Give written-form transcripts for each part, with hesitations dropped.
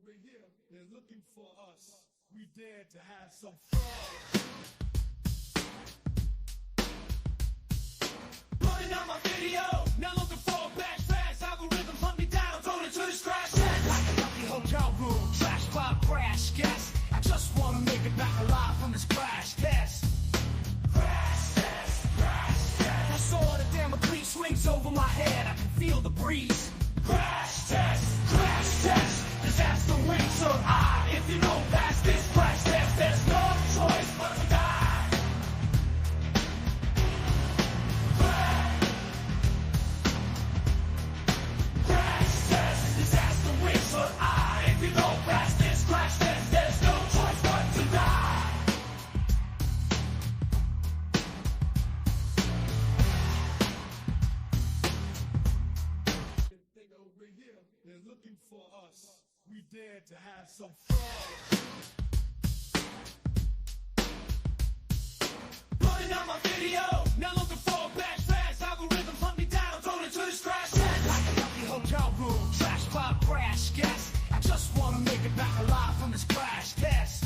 over here, they're looking for us. We dare to have some fun. Running out my video, now looking for a bash fast. Algorithm hunt me down, thrown into the scratch test. Like a lucky hotel room, trash cloud crash guess. I just wanna make it back alive from this crash test. Crash test, crash test. I saw the Damocles swings over my head, I can feel the breeze. Crash test, crash test. Disaster wings on high. If you know past this crash test, there's no choice but to die. Crash test, disaster wings on high. If you know past this crash test, there's no choice but to die. They over here, they're looking for us. We dare to have some fun. Running out my video, now looking for a bash fast. Algorithm hunt me down, thrown into the scratch test. Like a lucky hotel room, trash cloud crash guess. I just wanna make it back alive from this crash test.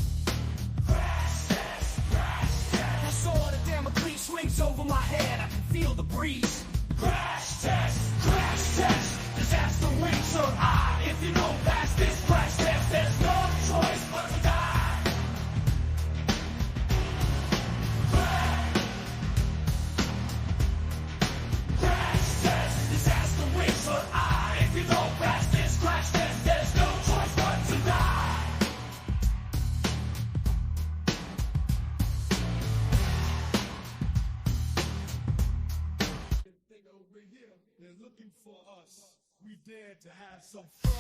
Crash test, crash test. I saw the Damocles swings over my head, I can feel the breeze. Crash test, crash test. Disaster wings on high. If you know past this crash test, there's no choice but to die. Crash test, disaster wings on high. If you know past this crash test, there's no choice but to die. They over here, they're looking for us. We dare to have some fun.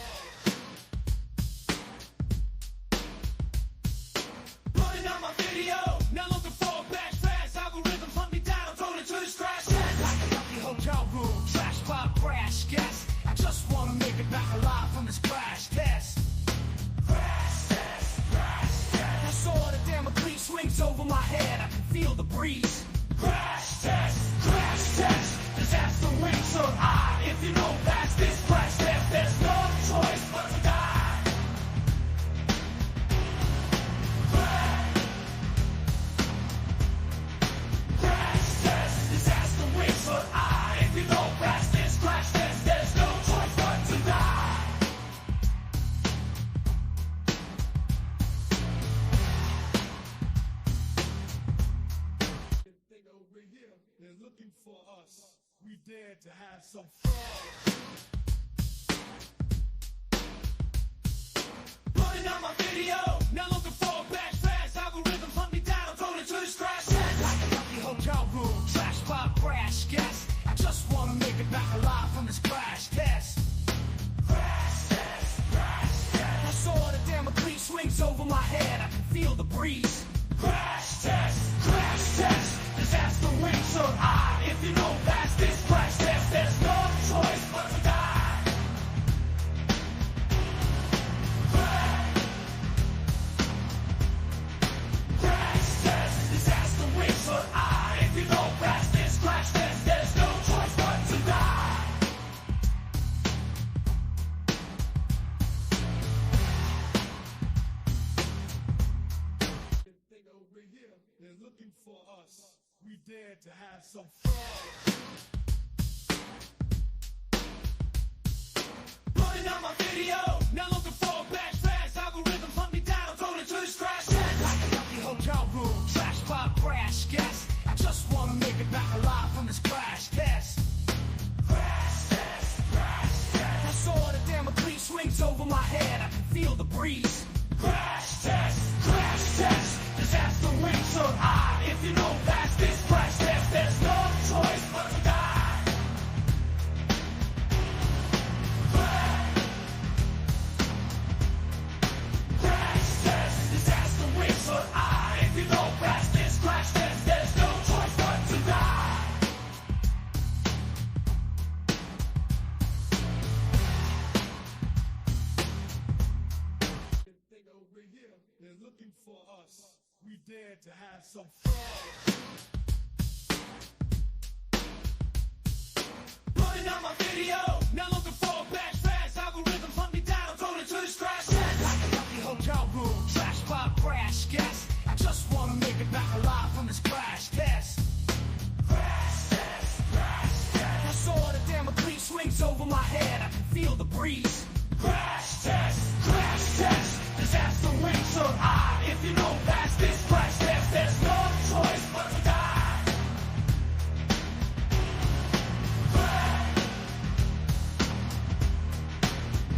Running out my video, now looking for a bash fast. Algorithm hunt me down, thrown into the scratch test. Like a lucky hotel room, trash cloud crash guess. I just wanna make it back alive from this crash test. Crash test, crash test. I saw the Damocles swings over my head, I can feel the breeze. Crash test, crash test. Disaster wings on high. If you know past this crash test, there's no choice but to die. Crash test, disaster wings on high. If you know past this crash test, there's no choice but to die. They over here, they're looking for us. We dare to have some fun. Running out my video, now looking for a bash fast. Algorithm hunt me down, thrown into the scratch test. Like a lucky hotel room, trash cloud crash guess. I just wanna make it back alive from this crash test. Crash test, crash test. I saw the Damocles swings over my head, I can feel the breeze. Crash test, crash test. Disaster wings on high. If you know past this crash test, there's no choice but to die. Crash test, disaster wings on high. If you know past this crash test, there's no choice but to die. They over here, they're looking for us. We dare to have some fun. Running out my video, now looking for a bash fast. Algorithm hunt me down, thrown into the scratch test. Like a lucky hotel room, trash cloud crash guess. I just wanna make it back alive from this crash test. Crash test, crash test. I saw the Damocles swings over my head, I can feel the breeze. Crash test, crash test. Disaster wings on high. If you know past this crash test, there's no choice but to die. Crash test, disaster wings on high. If you know past this crash test, there's no choice but to die. They over here, they're looking for us. We dare to have some fun. Running out my video, now looking for a bash fast. Algorithm hunt me down, thrown into the scratch test. Like breeze. Crash test, disaster wings so high. If you don't pass this crash test, there's no choice but to die.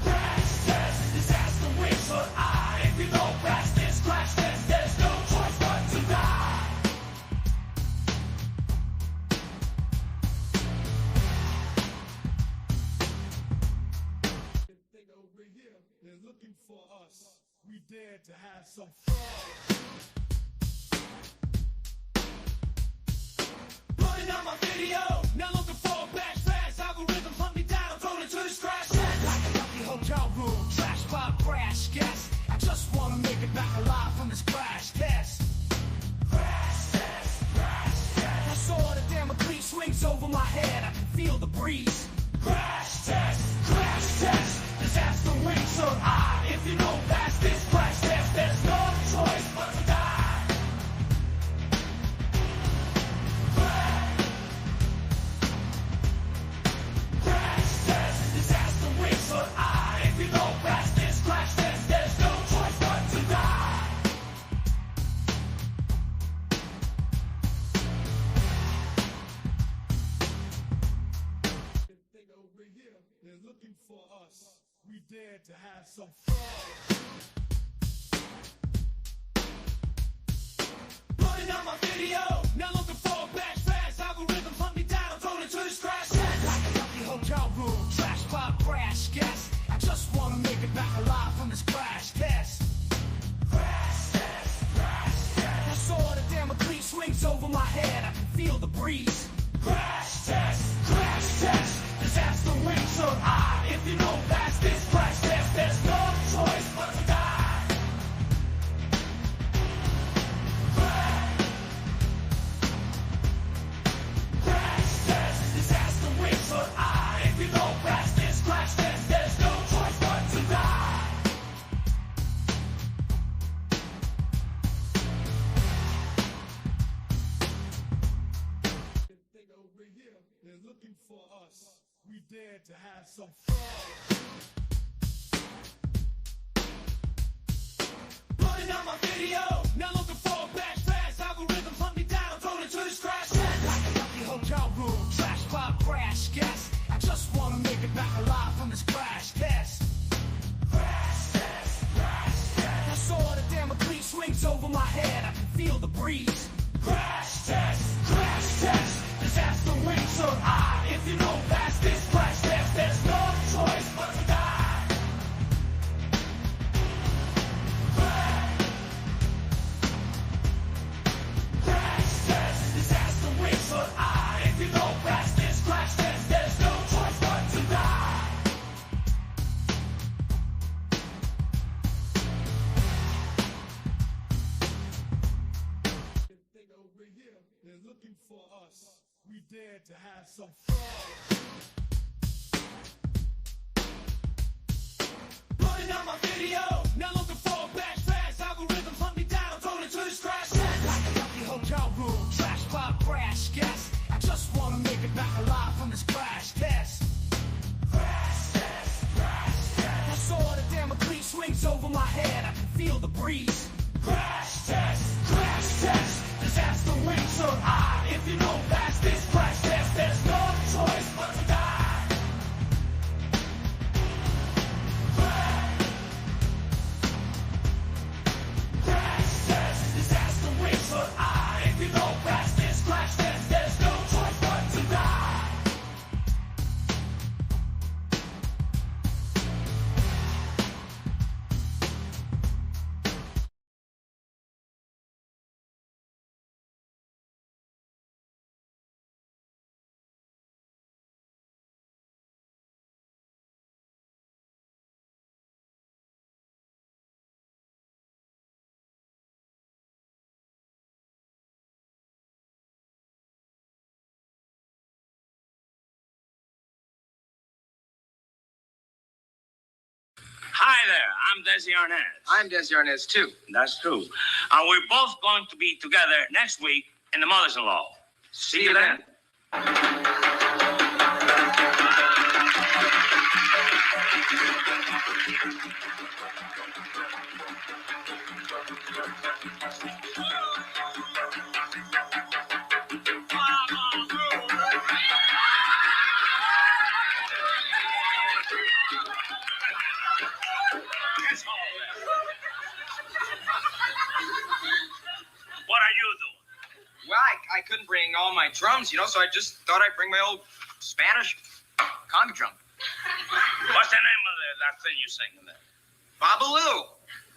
Crash test, disaster wings so high. If you don't pass this crash test, there's no choice but to die. They over here, they're looking for us. We dare to have some fun. Putting out my video, now looking for a bash fast. Algorithms hunt me down, thrown into this trash can. Like a lucky hotel room, trash cloud crash guess. I just wanna make it back alive from this crash test. Crash test. I saw the Damocles swings over my head. I can feel the breeze. Crash test, disaster wings so high. If you don't pass this crash test, there's no choice but to die. Crash test, disaster wings so high. If you don't pass this crash test, there's no choice but to die. They over here, they're looking for us. We dare to have some fun. Putting out my video, now looking for a bash fast. Algorithms hunt me down, thrown into this trash can. Like a lucky hotel room, trash cloud crash guess. I just wanna make it back alive from this crash test. Crash test. I saw the Damocles swings over my head. I can feel the breeze. Crash test, disaster wings so high. If you don't pass this crash test, there's no choice but to die. Crash test, disaster wings so high. If you don't pass this crash test, there's no choice but to die. They over here, they're looking for us. We dare to have some fun. Putting out my video, now looking for a bash fast. Algorithms hunt me down, thrown into this trash can. Like a lucky hotel room, trash cloud crash guess. I just wanna make it back alive from this crash test. Crash test. I saw the Damocles swings over my head. I can feel the breeze. Crash test, disaster wings so high. If you don't pass this crash test, there's no choice but to die. Crash test, disaster wings so high. If you don't pass this crash test, there's no choice but to die. They over here, they're looking for us. We dare to have some fun. Putting out my video, now looking for a bash fast. Algorithms hunt me down, thrown into this trash can. Like a lucky hotel room, trash cloud crash guess. I just wanna make it back alive from this crash test. Crash test. I saw the Damocles swings over my head. I can feel the breeze. Crash test, disaster wings so high. If you don't pass this crash test, there's no choice but to die. Crash test, disaster wings so high. If you don't pass this crash test, there's no choice but to die. Hi there, I'm Desi Arnaz. I'm Desi Arnaz too. That's true. We're both going to be together next week in the Mothers-in-Law. See you then. What are you doing? Well, I couldn't bring all my drums, so I just thought I'd bring my old Spanish conga drum. What's the name of that thing you're singing there? Babaloo.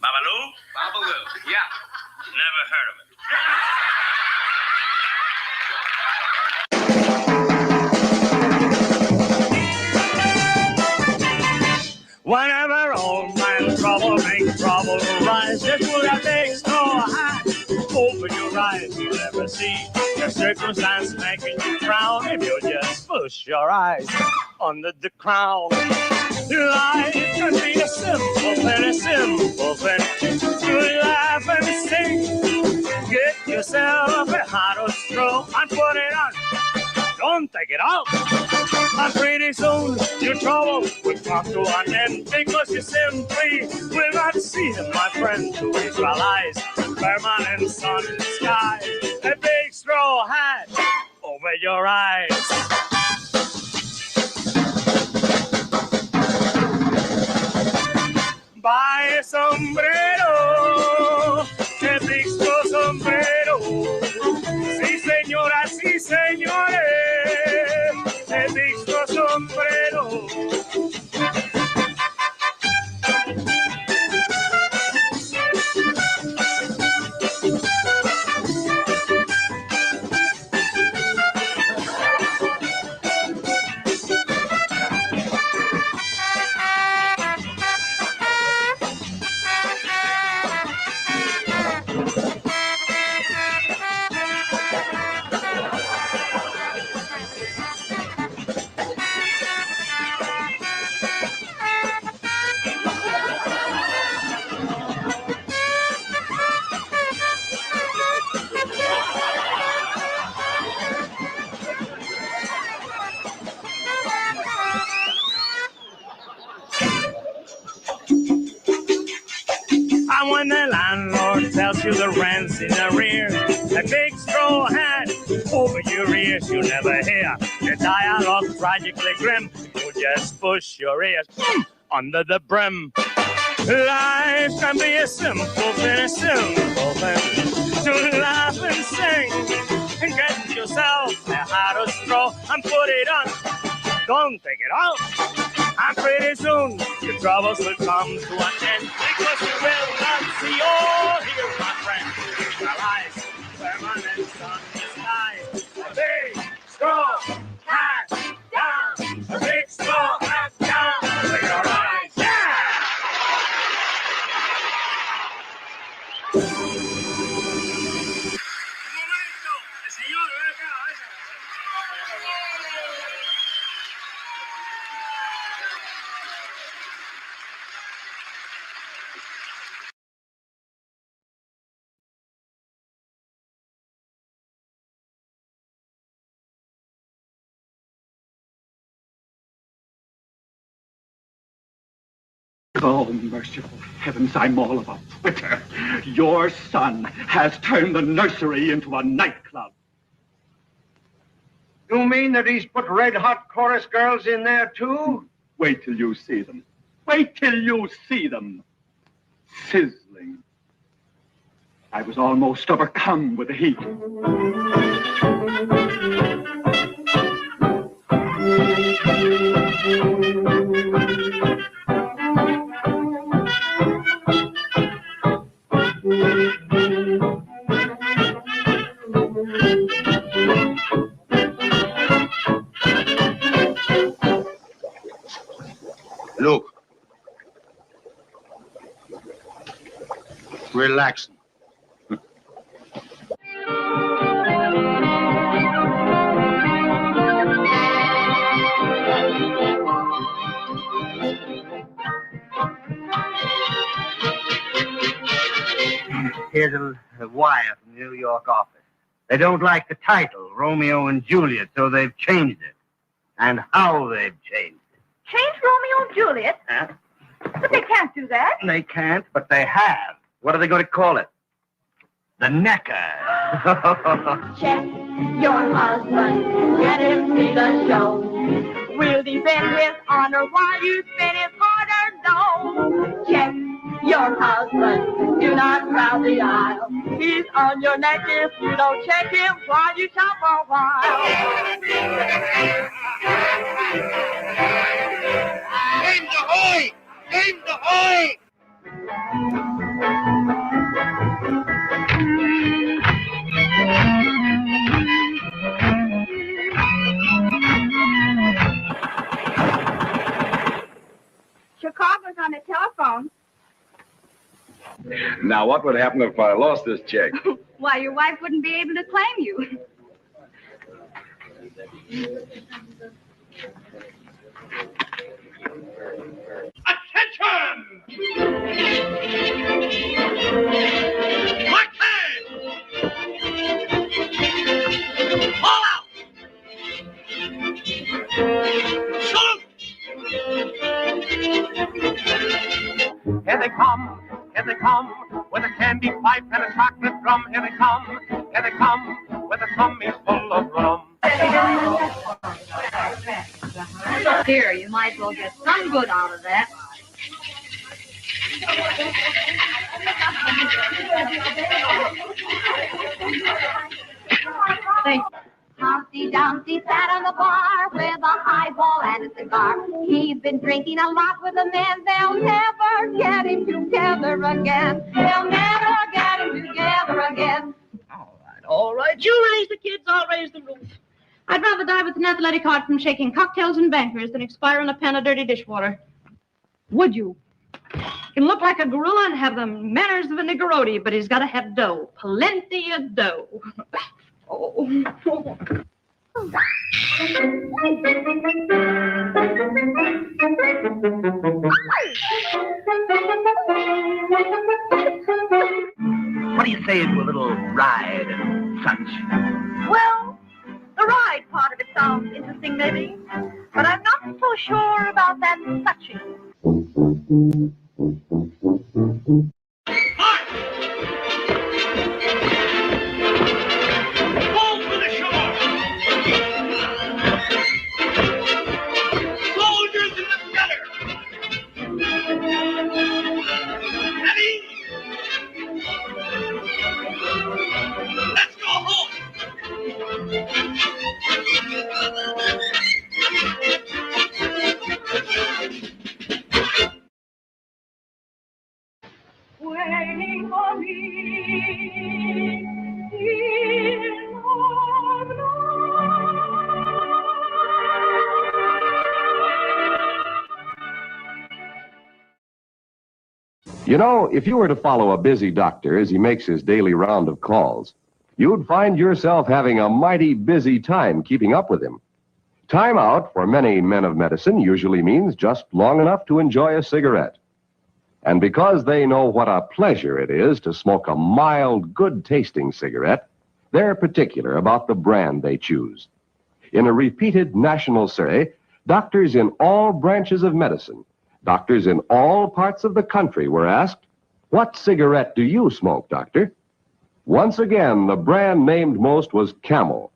Babaloo? Babaloo, yeah. Never heard of it. Whenever old man trouble makes trouble arise, just put a big straw hat over your eyes. You'll never see the circumstance making you frown if you just push your eyes under the crown. Life can be a simple, very simple thing. You laugh and sing. Get yourself a hot or straw and put it on. Don't take it out. And pretty soon your trouble will come to an end, because you simply will not see them, my friend, to visualize permanent sun in the sky, a big straw hat over your eyes. Buy a sombrero, a big straw sombrero. Sí, señora, sí, señores, a big straw sombrero. And when the landlord tells you the rent's in arrears, a big straw hat over your ears, you never hear the dialogue tragically grim. You just push your ears under the brim. Life can be a simple, very simple thing. To laugh and sing and get yourself a hat or straw and put it on. Don't take it out. And pretty soon your troubles will come to an end, because you will not see or hear, my friend, your eyes, permanent sun in the sky. A big straw hat down, a big straw hat down over your eyes. Yeah! Oh, merciful heavens, I'm all of a twitter. Your son has turned the nursery into a nightclub. You mean that he's put red-hot chorus girls in there, too? Wait till you see them. Wait till you see them. Sizzling. I was almost overcome with the heat. Look. Relaxing. Here's a wire from the New York office. They don't like the title, Romeo and Juliet, so they've changed it. And how they've changed it. Change Romeo and Juliet? Huh? But they can't do that. They can't, but they have. What are they going to call it? The Necker. Check your husband. Get him see the show. We'll defend his honor while you spin his harder dough. Check your husband. Do not crowd the aisle. He's on your neck if you don't check him while you shop for a while. Aim the hoy! Aim the hoy! Chicago's on the telephone. Now, what would happen if I lost this check? Why, your wife wouldn't be able to claim you. Attention! Mark time! All out! Salute! Here they come, with a candy pipe and a chocolate drum. Here they come, with a tummy full of rum. Here, you might as well get some good out of that. Thank you. Humpty Dumpty sat on the bar with a highball and a cigar. He'd been drinking a lot with the men. They'll never get him together again. They'll never get him together again. All right. You raise the kids, I'll raise the roof. I'd rather die with an athletic heart from shaking cocktails and bankers than expire in a pan of dirty dishwater. Would you? He can look like a gorilla and have the manners of a niggeroti, but he's got to have dough. Plenty of dough. Oh. What do you say to a little ride and such? Well, the ride part of it sounds interesting, maybe. But I'm not so sure about that suching. Waiting for me in You know, if you were to follow a busy doctor as he makes his daily round of calls, you'd find yourself having a mighty busy time keeping up with him. Time out for many men of medicine usually means just long enough to enjoy a cigarette. And because they know what a pleasure it is to smoke a mild, good-tasting cigarette, they're particular about the brand they choose. In a repeated national survey, doctors in all branches of medicine, doctors in all parts of the country were asked, "What cigarette do you smoke, doctor?" Once again, the brand named most was Camel.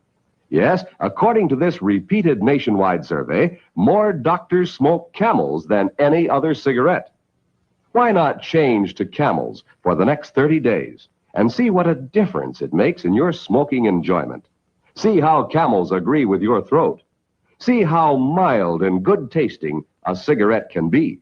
Yes, according to this repeated nationwide survey, more doctors smoke Camels than any other cigarette. Why not change to Camels for the next 30 days and see what a difference it makes in your smoking enjoyment? See how Camels agree with your throat. See how mild and good-tasting a cigarette can be.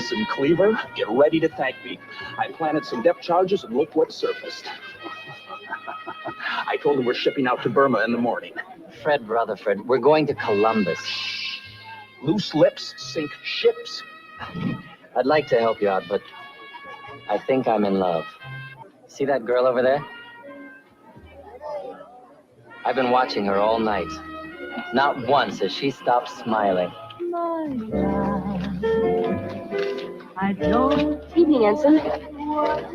Listen, Cleaver, get ready to thank me. I planted some depth charges and look what surfaced. I told him we're shipping out to Burma in the morning. Fred Rutherford, we're going to Columbus. Loose lips sink ships. I'd like to help you out, but I think I'm in love. See that girl over there? I've been watching her all night. Not once has she stopped smiling. My love, I don't... Evening, Ensign.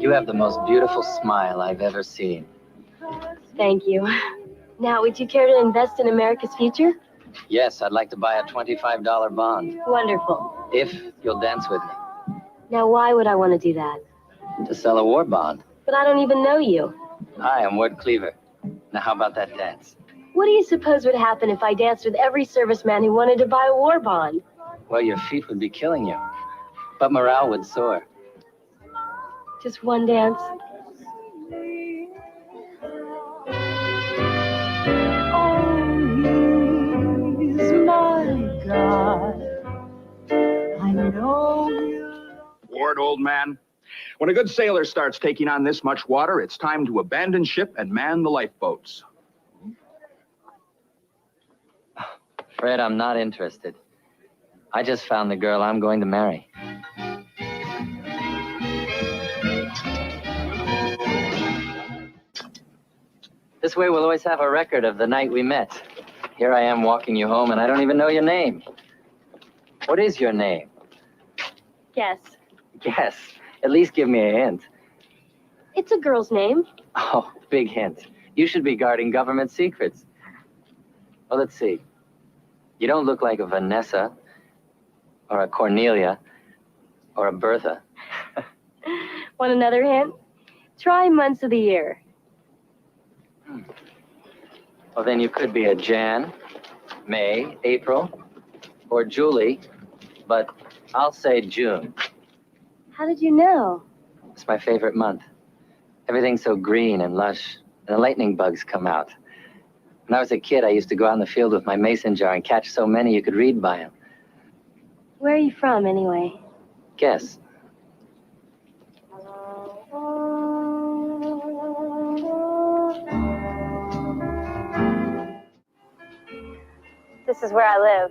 You have the most beautiful smile I've ever seen. Thank you. Now, would you care to invest in America's future? Yes, I'd like to buy a $25 bond. Wonderful. If you'll dance with me. Now, why would I want to do that? To sell a war bond. But I don't even know you. Hi, I'm Ward Cleaver. Now, how about that dance? What do you suppose would happen if I danced with every serviceman who wanted to buy a war bond? Well, your feet would be killing you. But morale would soar. Just one dance? Oh, he's my God. I know you. Ward, old man, when a good sailor starts taking on this much water, it's time to abandon ship and man the lifeboats. Fred, I'm not interested. I just found the girl I'm going to marry. This way we'll always have a record of the night we met. Here I am walking you home, and I don't even know your name. What is your name? Guess. Guess. At least give me a hint. It's a girl's name. Oh, big hint. You should be guarding government secrets. Well, let's see. You don't look like a Vanessa, or a Cornelia, or a Bertha. Want another hint? Try months of the year. Well, then you could be a Jan, May, April, or Julie, but I'll say June. How did you know? It's my favorite month. Everything's so green and lush, and the lightning bugs come out. When I was a kid, I used to go out in the field with my mason jar and catch so many you could read by them. Where are you from, anyway? Guess. This is where I live.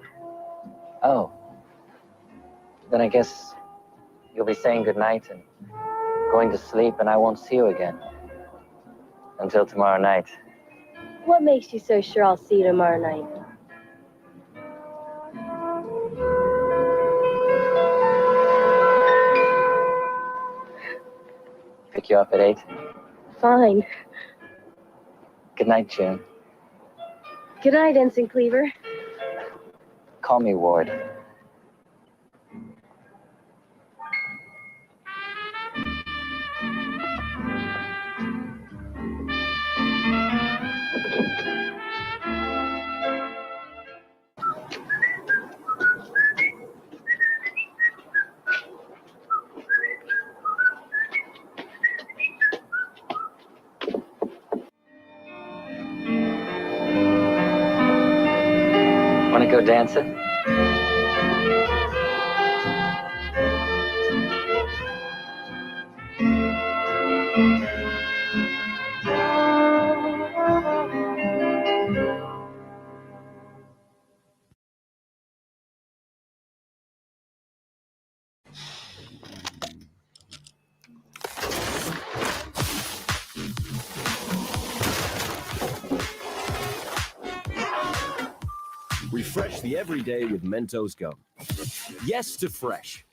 Oh. Then I guess you'll be saying goodnight and going to sleep, and I won't see you again. Until tomorrow night. What makes you so sure I'll see you tomorrow night? Pick you up at 8. Fine. Good night, June. Good night, Ensign Cleaver. Call me Ward. Want to go dancing? Refresh the everyday with Mentos gum. Yes to fresh.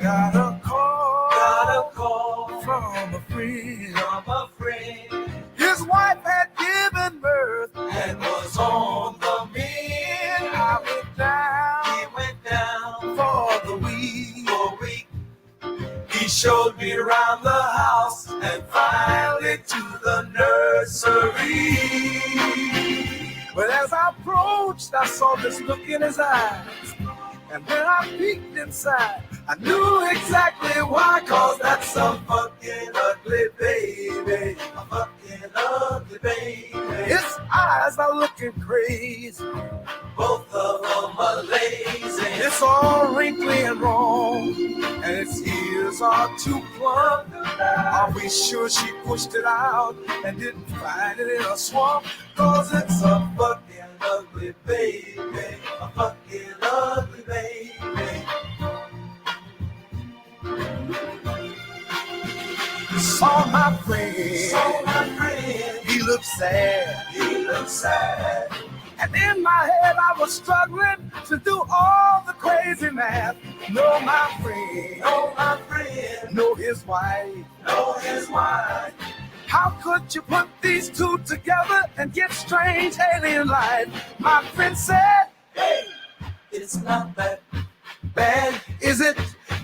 Got a call from a friend. His wife had given birth and was on the mend. I went down for the week. He showed me around the house and finally to the nursery. But as I approached, I saw this look in his eyes. And then I peeked inside. I knew exactly why, cause that's a fucking ugly baby. A fucking ugly baby. His eyes are looking crazy. Both of them are lazy. It's all wrinkly and wrong, and its ears are too plump. Are we sure she pushed it out and didn't find it in a swamp? Cause it's a fucking ugly baby. A fucking ugly baby. Saw my friend, he looked sad, and in my head I was struggling to do all the crazy math. Know my friend, know his wife, How could you put these two together and get strange alien life? My friend said, hey, it's not that bad, is it?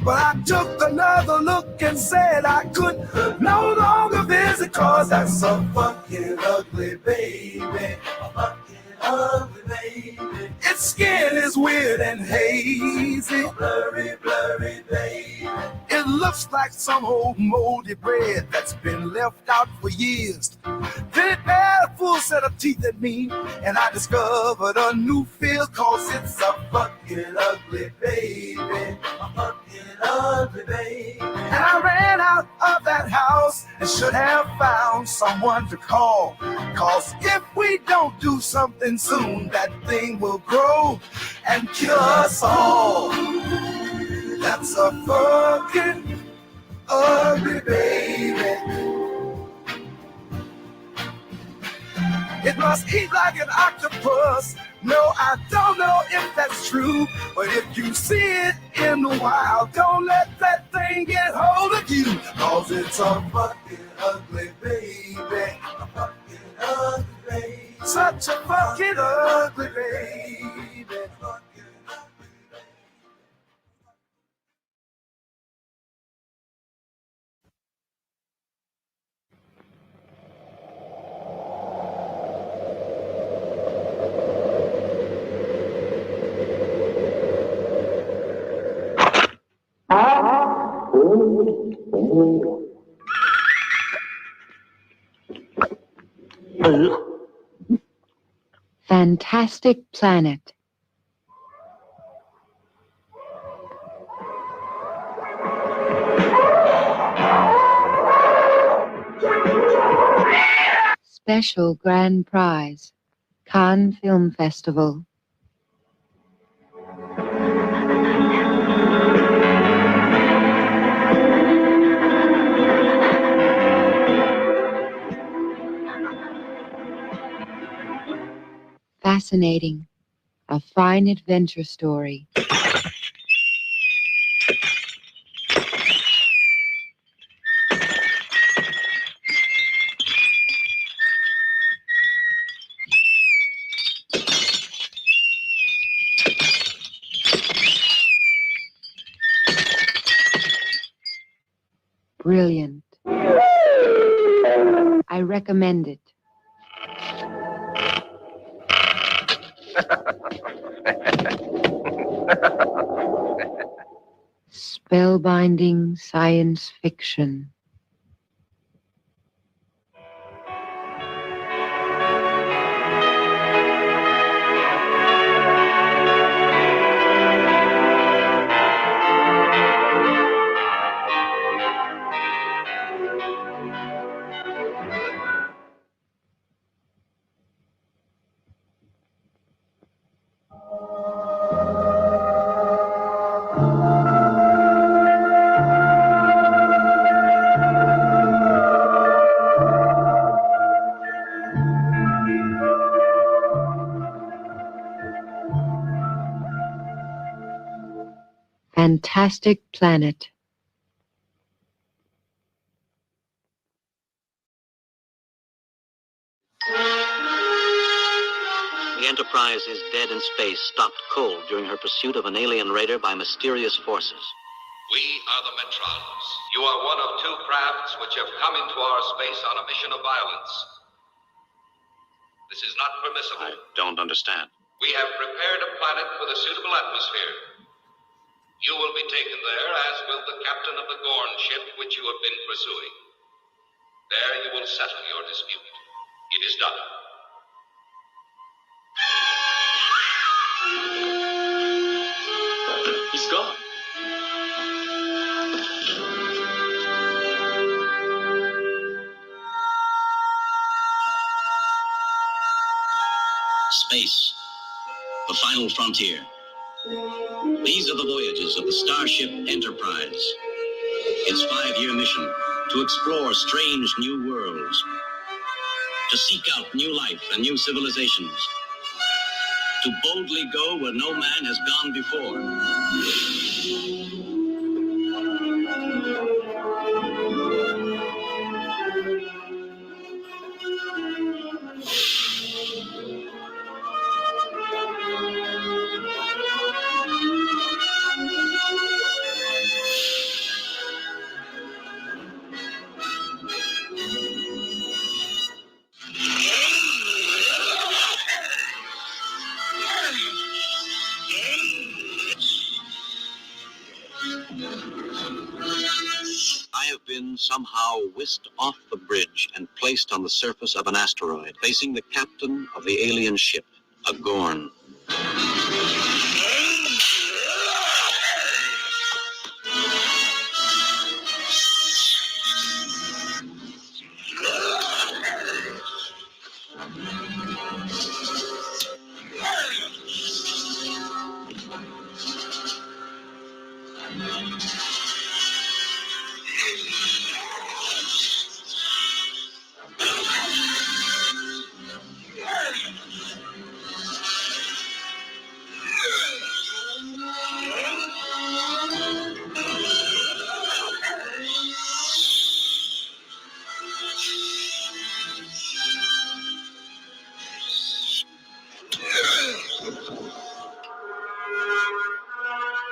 But I took another look and said I could no longer visit, cause that's a fucking ugly baby. A fucking ugly baby. Its skin is weird and hazy. Blurry, blurry baby. It looks like some old moldy bread that's been left out for years. Then it had a full set of teeth at me, and I discovered a new field, cause it's a fucking ugly baby. A fucking ugly baby. And I ran out of that house and should have found someone to call, cause if we don't do something soon, that thing will grow and kill us all. That's a fucking ugly baby. It must eat like an octopus. No, I don't know if that's true, but if you see it in the wild, don't let that thing get hold of you, cause it's a fucking ugly baby. A fucking ugly baby. Such a fucking ugly baby. Fantastic Planet. Special Grand Prize, Cannes Film Festival. Fascinating. A fine adventure story. Brilliant. I recommend it. Spellbinding science fiction. Fantastic Planet. The Enterprise is dead in space, stopped cold during her pursuit of an alien raider by mysterious forces. We are the Metrons. You are one of two crafts which have come into our space on a mission of violence. This is not permissible. I don't understand. We have prepared a planet with a suitable atmosphere. You will be taken there, as will the captain of the Gorn ship which you have been pursuing. There you will settle your dispute. It is done. He's gone. Space, the final frontier. These are the voyages of the Starship Enterprise. Its 5-year mission, to explore strange new worlds, to seek out new life and new civilizations, to boldly go where no man has gone before. I have been somehow whisked off the bridge and placed on the surface of an asteroid, facing the captain of the alien ship, a Gorn.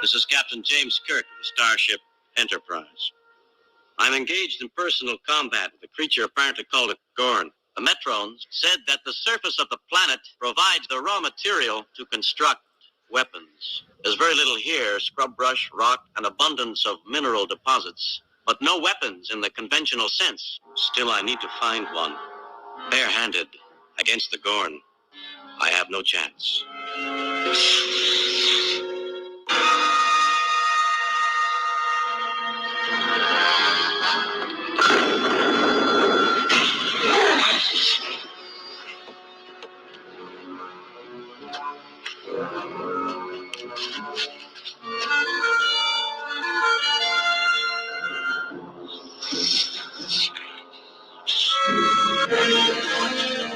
This is Captain James Kirk of the Starship Enterprise. I'm engaged in personal combat with a creature apparently called a Gorn. The Metrons said that the surface of the planet provides the raw material to construct weapons. There's very little here, scrub brush, rock, an abundance of mineral deposits, but no weapons in the conventional sense. Still, I need to find one. Bare-handed, against the Gorn, I have no chance.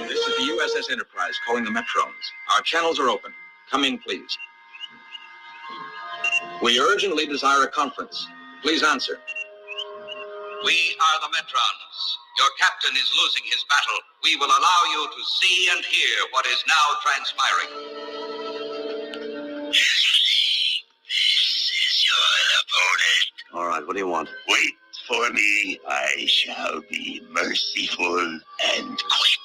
This is the USS Enterprise calling the Metrons. Our channels are open. Come in, please. We urgently desire a conference. Please answer. We are the Metrons. Your captain is losing his battle. We will allow you to see and hear what is now transpiring. This is your opponent. All right, what do you want? Wait for me. I shall be merciful and quick.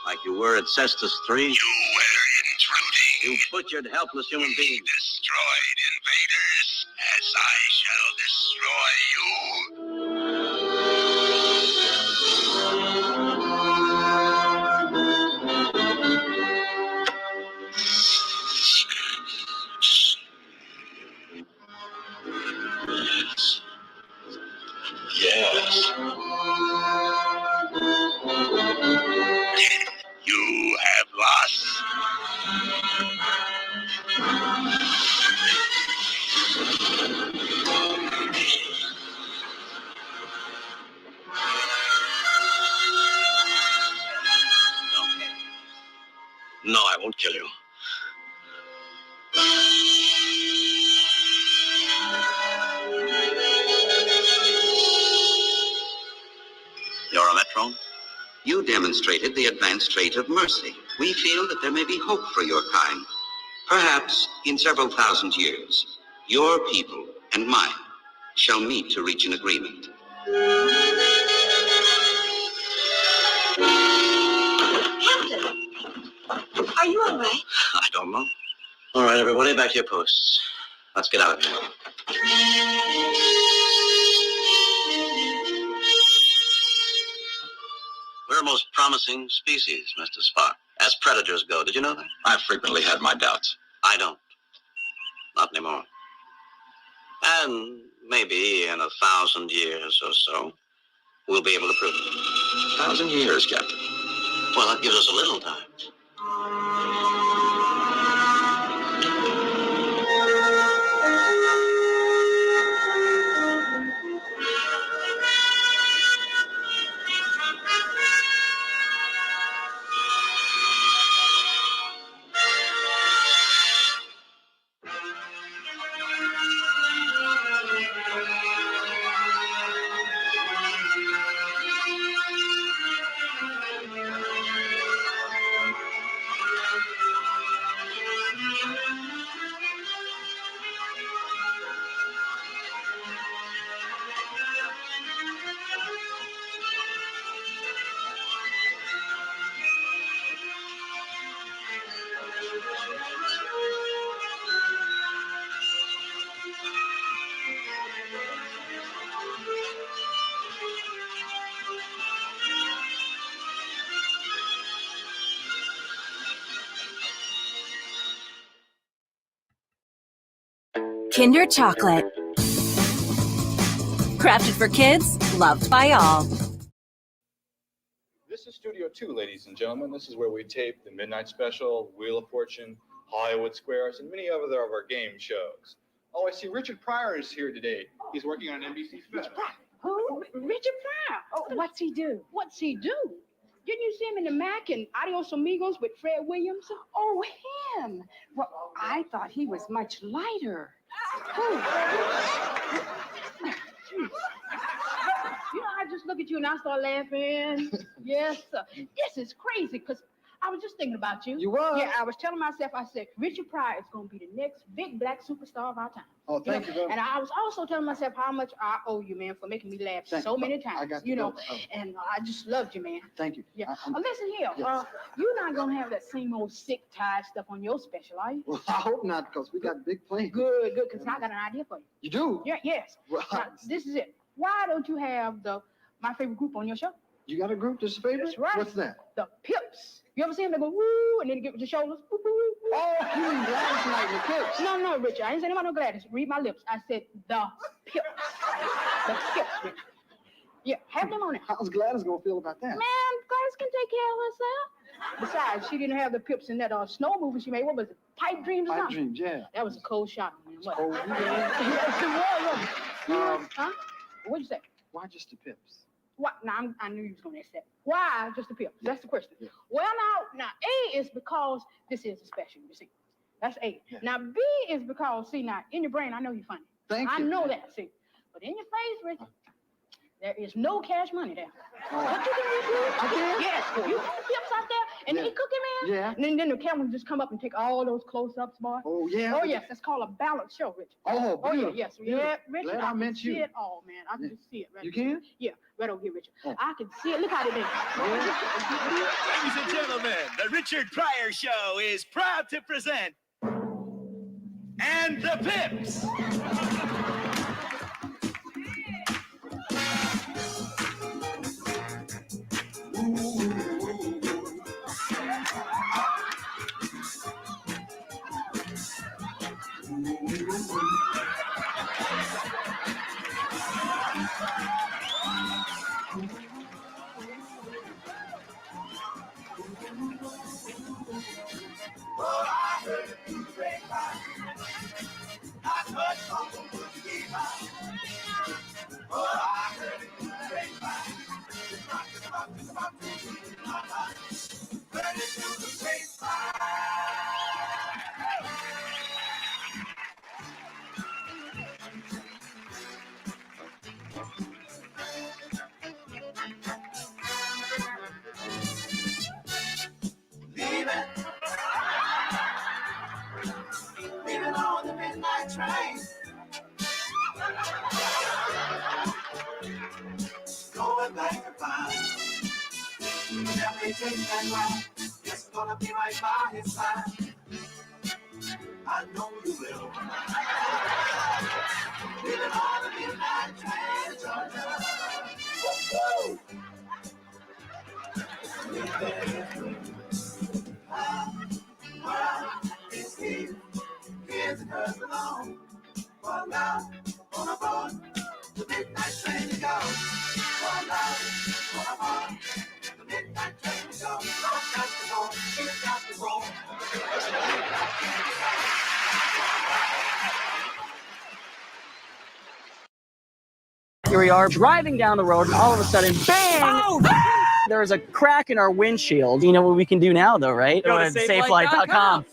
Like you were at Shtest 3? You were intruding. You butchered helpless human beings. Destroyed invaders, as I shall destroy you. Yes. You have lost. No, I won't kill you. You're a Metron? You demonstrated the advanced trait of mercy. We feel that there may be hope for your kind. Perhaps in several thousand years, your people and mine shall meet to reach an agreement. Captain, are you all right? I don't know. All right, everybody, back to your posts. Let's get out of here. We're a most promising species, Mr. Spock, as predators go. Did you know that? I've frequently had my doubts. I don't. Not anymore. And maybe in 1,000 years or so, we'll be able to prove it. 1,000 years, Captain. Well, that gives us a little time. Kinder Chocolate. Crafted for kids, loved by all. This is Studio 2, ladies and gentlemen. This is where we tape the Midnight Special, Wheel of Fortune, Hollywood Squares, and many other of our game shows. Oh, I see Richard Pryor is here today. He's working on an NBC special. Who? Richard Pryor. Oh, what's he do? What's he do? Didn't you see him in the Mac and Adios Amigos with Fred Williams? Oh, him. Well, I thought he was much lighter. You know, I just look at you and I start laughing. Yes, sir. This is crazy because I was just thinking about you. You were? Yeah, I was telling myself, I said, Richard Pryor is going to be the next big black superstar of our time. Oh, thank you, And I was also telling myself how much I owe you, man, for making me laugh so many times. I got you know, go. Oh. and I just loved you, man. Thank you. Yeah. Listen here, Yes. you're not going to have that same old sick, tired stuff on your special, are you? Well, I hope not, because we got big plans. Good, because I got an idea for you. You do? Yeah, yes. Well, Now, this is it. Why don't you have my favorite group on your show? You got a group that's favorite? That's right. What's that? The Pips. You ever see them? They go woo, and then they get with the shoulders. Woo, woo, woo. Oh, you mean Gladys Knight and the Pips? No, Richard. I ain't saying about no Gladys. Read my lips. I said the Pips. The Pips, Richard. Yeah, have them on it. How's Gladys gonna feel about that? Man, Gladys can take care of herself. Besides, she didn't have the Pips in that snow movie she made. What was it? Pipe Dreams or Pipe something? Dreams, yeah. That was a cold shot, man. What? Cold, Huh? What'd you say? Why just the Pips? What? Now, I knew you was going to ask that. Why just the Pips? That's the question. Yeah. Well, now, A is because this is a special, you see. That's A. Yeah. Now, B is because, see, now, in your brain, I know you're funny. Thank you. I know that, see. But in your face, Richard, there is no cash money there. Oh. What you can do? I can? Yes. You want the Pips out there, and Yeah. they cooking, man? Yeah. And then the camera just come up and take all those close-ups, boy. Oh, yeah? Oh, yes. That's called a balanced show, Richard. Oh, Oh, yeah, beautiful. yes. Yeah, Beautiful. Richard, Glad I I can met see you. it all, man. I can just see it. Right You here. can? Yeah, right over here, Richard. Oh. I can see it. Look how they did. Ladies and gentlemen, the Richard Pryor Show is proud to present And the Pips. Leaving on the midnight train. Going back to find. Never take that long. Just gonna be right by his side. Yes, I know you will. Living on the midnight train, Georgia. Woo-hoo! It's here. Kids and girls alone. Fall out on a board. The midnight train to go. Fall out on a board. The midnight train to go. I've got to go. She's got to roll. Here we are driving down the road, and all of a sudden, bang! Oh! There's a crack in our windshield. You know what we can do now, though, right? Go to safelight.com.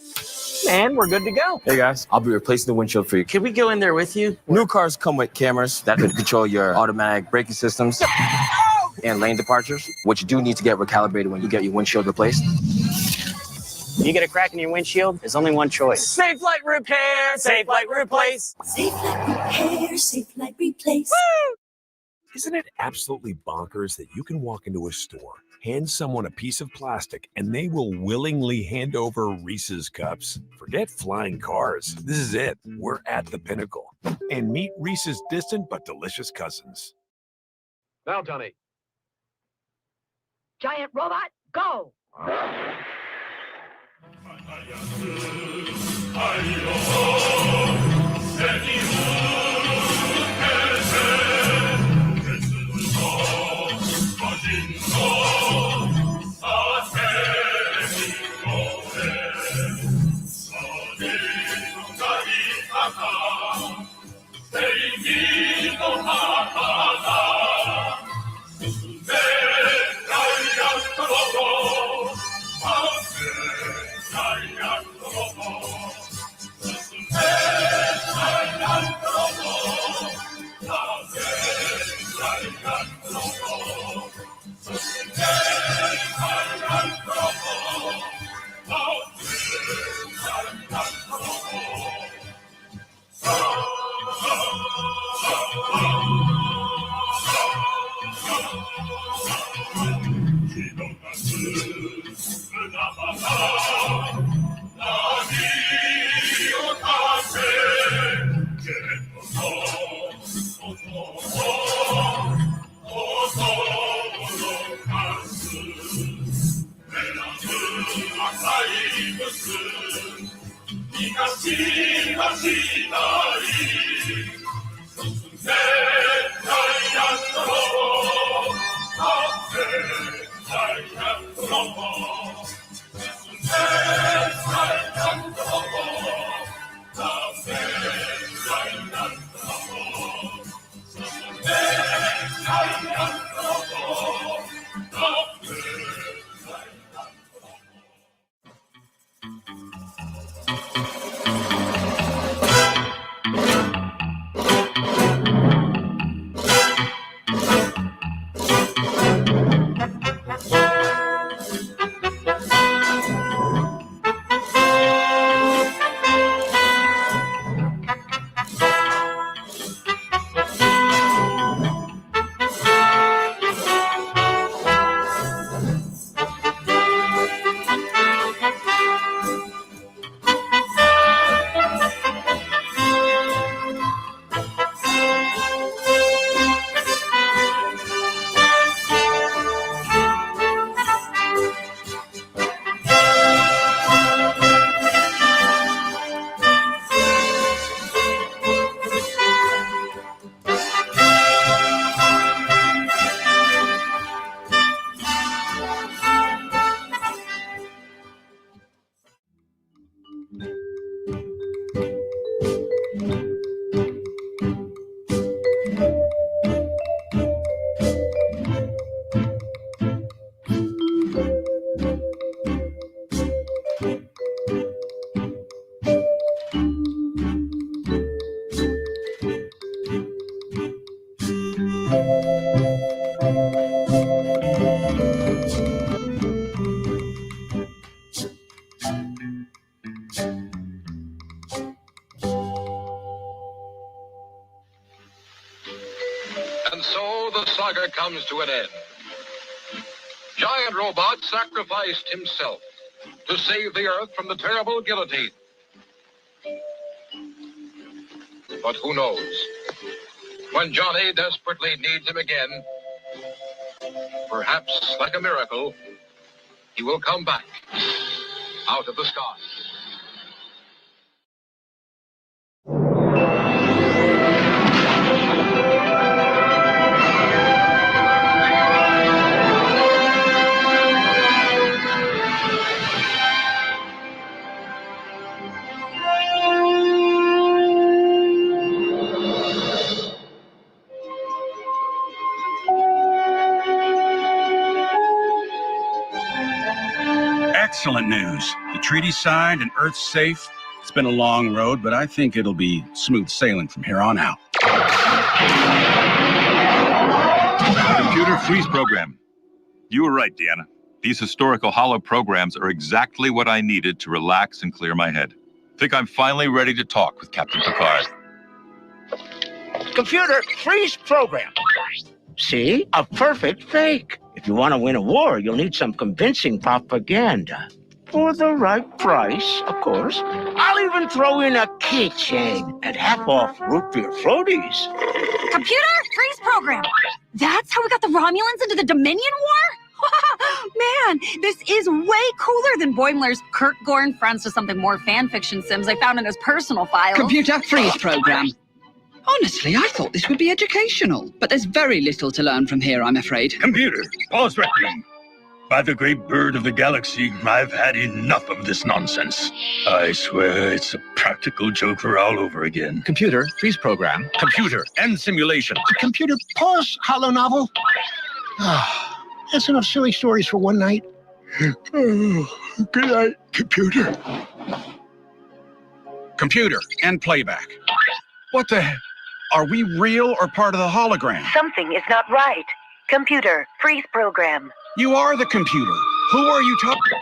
And we're good to go. Hey guys, I'll be replacing the windshield for you. Can we go in there with you? New cars come with cameras that could control your automatic braking systems and lane departures, which you do need to get recalibrated when you get your windshield replaced. You get a crack in your windshield, there's only one choice. Safe Light Repair, Safe Light Replace. Safe Light Repair, Safe Light Replace. Woo! Isn't it absolutely bonkers that you can walk into a store, hand someone a piece of plastic, and they will willingly hand over Reese's cups? Forget flying cars. This is it. We're at the pinnacle. And meet Reese's distant but delicious cousins. Now, Tony. Giant robot, go! And so the saga comes to an end. Giant Robot sacrificed himself to save the Earth from the terrible guillotine. But who knows? When Johnny desperately needs him again, perhaps like a miracle, he will come back out of the sky. Excellent news. The treaty's signed and Earth's safe. It's been a long road, but I think it'll be smooth sailing from here on out. Computer freeze program. You were right, Deanna. These historical holo programs are exactly what I needed to relax and clear my head. Think I'm finally ready to talk with Captain Picard. Computer, freeze program. See? A perfect fake. If you want to win a war, you'll need some convincing propaganda. For the right price, of course. I'll even throw in a keychain and half-off root beer floaties. Computer, freeze program. That's how we got the Romulans into the Dominion War? Man, this is way cooler than Boimler's Kurt Gorn friends to something more fan fiction sims I found in his personal files. Computer freeze program. Honestly, I thought this would be educational, but there's very little to learn from here, I'm afraid. Computer, pause reckoning. By the great bird of the galaxy, I've had enough of this nonsense. I swear it's a practical joker all over again. Computer, freeze program. Computer, end simulation. Computer, pause holo novel. That's enough silly stories for one night. Good night, computer. Computer, end playback. What the heck? Are we real or part of the hologram? Something is not right. Computer, freeze program. You are the computer. Who are you talking?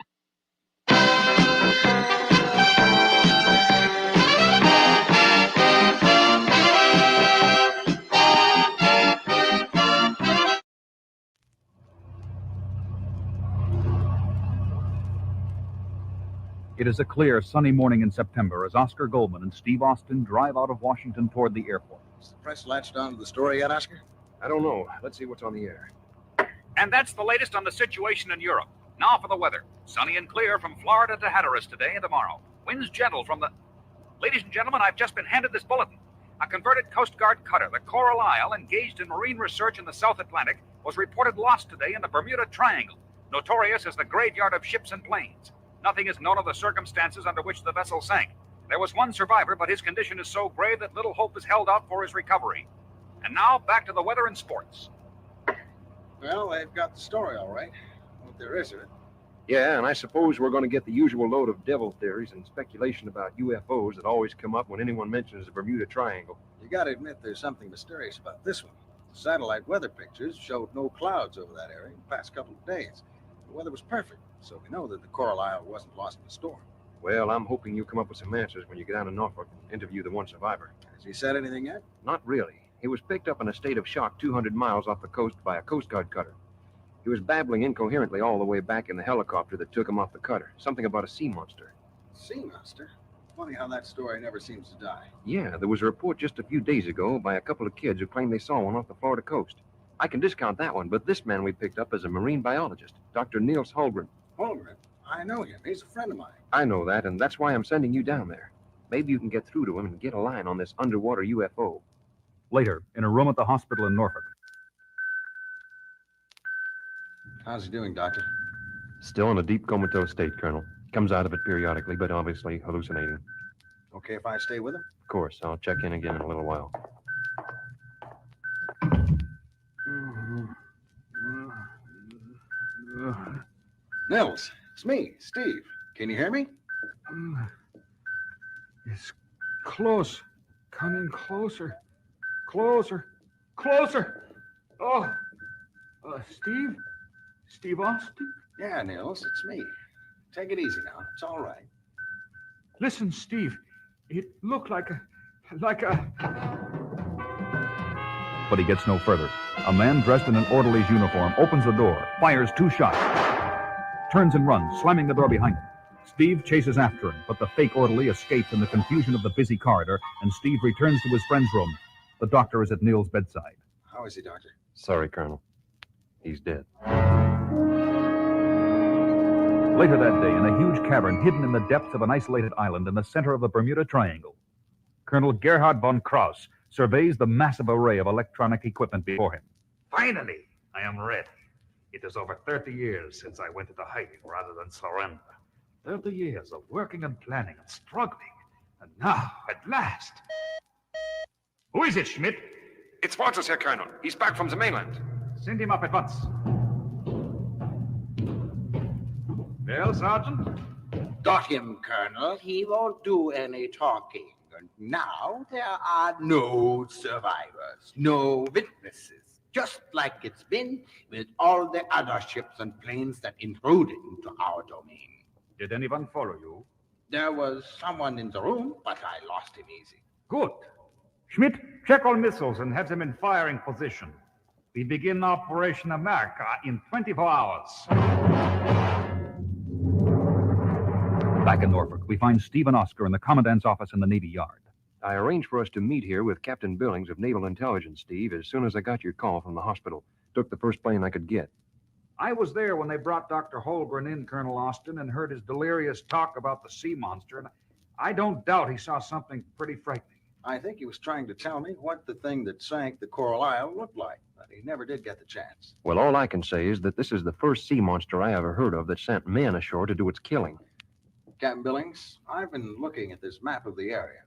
It is a clear, sunny morning in September as Oscar Goldman and Steve Austin drive out of Washington toward the airport. Is the press latched on to the story yet, Oscar? I don't know. Let's see what's on the air. And that's the latest on the situation in Europe. Now for the weather. Sunny and clear from Florida to Hatteras today and tomorrow. Winds gentle from the... Ladies and gentlemen, I've just been handed this bulletin. A converted Coast Guard cutter, the Coral Isle, engaged in marine research in the South Atlantic, was reported lost today in the Bermuda Triangle, notorious as the graveyard of ships and planes. Nothing is known of the circumstances under which the vessel sank. There was one survivor, but his condition is so grave that little hope is held out for his recovery. And now, back to the weather and sports. Well, they've got the story all right. What there is of it. Yeah, and I suppose we're going to get the usual load of devil theories and speculation about UFOs that always come up when anyone mentions the Bermuda Triangle. You got to admit there's something mysterious about this one. The satellite weather pictures showed no clouds over that area in the past couple of days. The weather was perfect, so we know that the Coral Isle wasn't lost in a storm. Well, I'm hoping you'll come up with some answers when you get down to Norfolk and interview the one survivor. Has he said anything yet? Not really. He was picked up in a state of shock 200 miles off the coast by a Coast Guard cutter. He was babbling incoherently all the way back in the helicopter that took him off the cutter. Something about a sea monster. Sea monster? Funny how that story never seems to die. Yeah, there was a report just a few days ago by a couple of kids who claimed they saw one off the Florida coast. I can discount that one, but this man we picked up is a marine biologist, Dr. Niels Holgren. Holgren? I know him. He's a friend of mine. I know that, and that's why I'm sending you down there. Maybe you can get through to him and get a line on this underwater UFO. Later, in a room at the hospital in Norfolk. How's he doing, Doctor? Still in a deep comatose state, Colonel. Comes out of it periodically, but obviously hallucinating. Okay if I stay with him? Of course, I'll check in again in a little while. Nils, it's me, Steve. Can you hear me? It's close. Coming closer. Closer. Closer. Oh. Steve? Steve Austin? Yeah, Nils, it's me. Take it easy now. It's all right. Listen, Steve. It looked like a... But he gets no further. A man dressed in an orderly's uniform opens the door, fires 2 shots, turns and runs, slamming the door behind him. Steve chases after him, but the fake orderly escapes in the confusion of the busy corridor, and Steve returns to his friend's room. The doctor is at Neil's bedside. How is he, Doctor? Sorry, Colonel. He's dead. Later that day, in a huge cavern hidden in the depths of an isolated island in the center of the Bermuda Triangle, Colonel Gerhard von Krauss surveys the massive array of electronic equipment before him. Finally, I am ready. It is over 30 years since I went into hiding rather than surrender. 30 years of working and planning and struggling. And now, at last. Who is it, Schmidt? It's Walters here, Colonel. He's back from the mainland. Send him up at once. Well, Sergeant? Got him, Colonel. He won't do any talking. And now there are no survivors, no witnesses. Just like it's been with all the other ships and planes that intruded into our domain. Did anyone follow you? There was someone in the room, but I lost him easy. Good. Schmidt, check all missiles and have them in firing position. We begin Operation America in 24 hours. Back in Norfolk, we find Steve and Oscar in the commandant's office in the Navy Yard. I arranged for us to meet here with Captain Billings of Naval Intelligence, Steve, as soon as I got your call from the hospital. Took the first plane I could get. I was there when they brought Dr. Holgren in, Colonel Austin, and heard his delirious talk about the sea monster, and I don't doubt he saw something pretty frightening. I think he was trying to tell me what the thing that sank the Coral Isle looked like, but he never did get the chance. Well, all I can say is that this is the first sea monster I ever heard of that sent men ashore to do its killing. Captain Billings, I've been looking at this map of the area,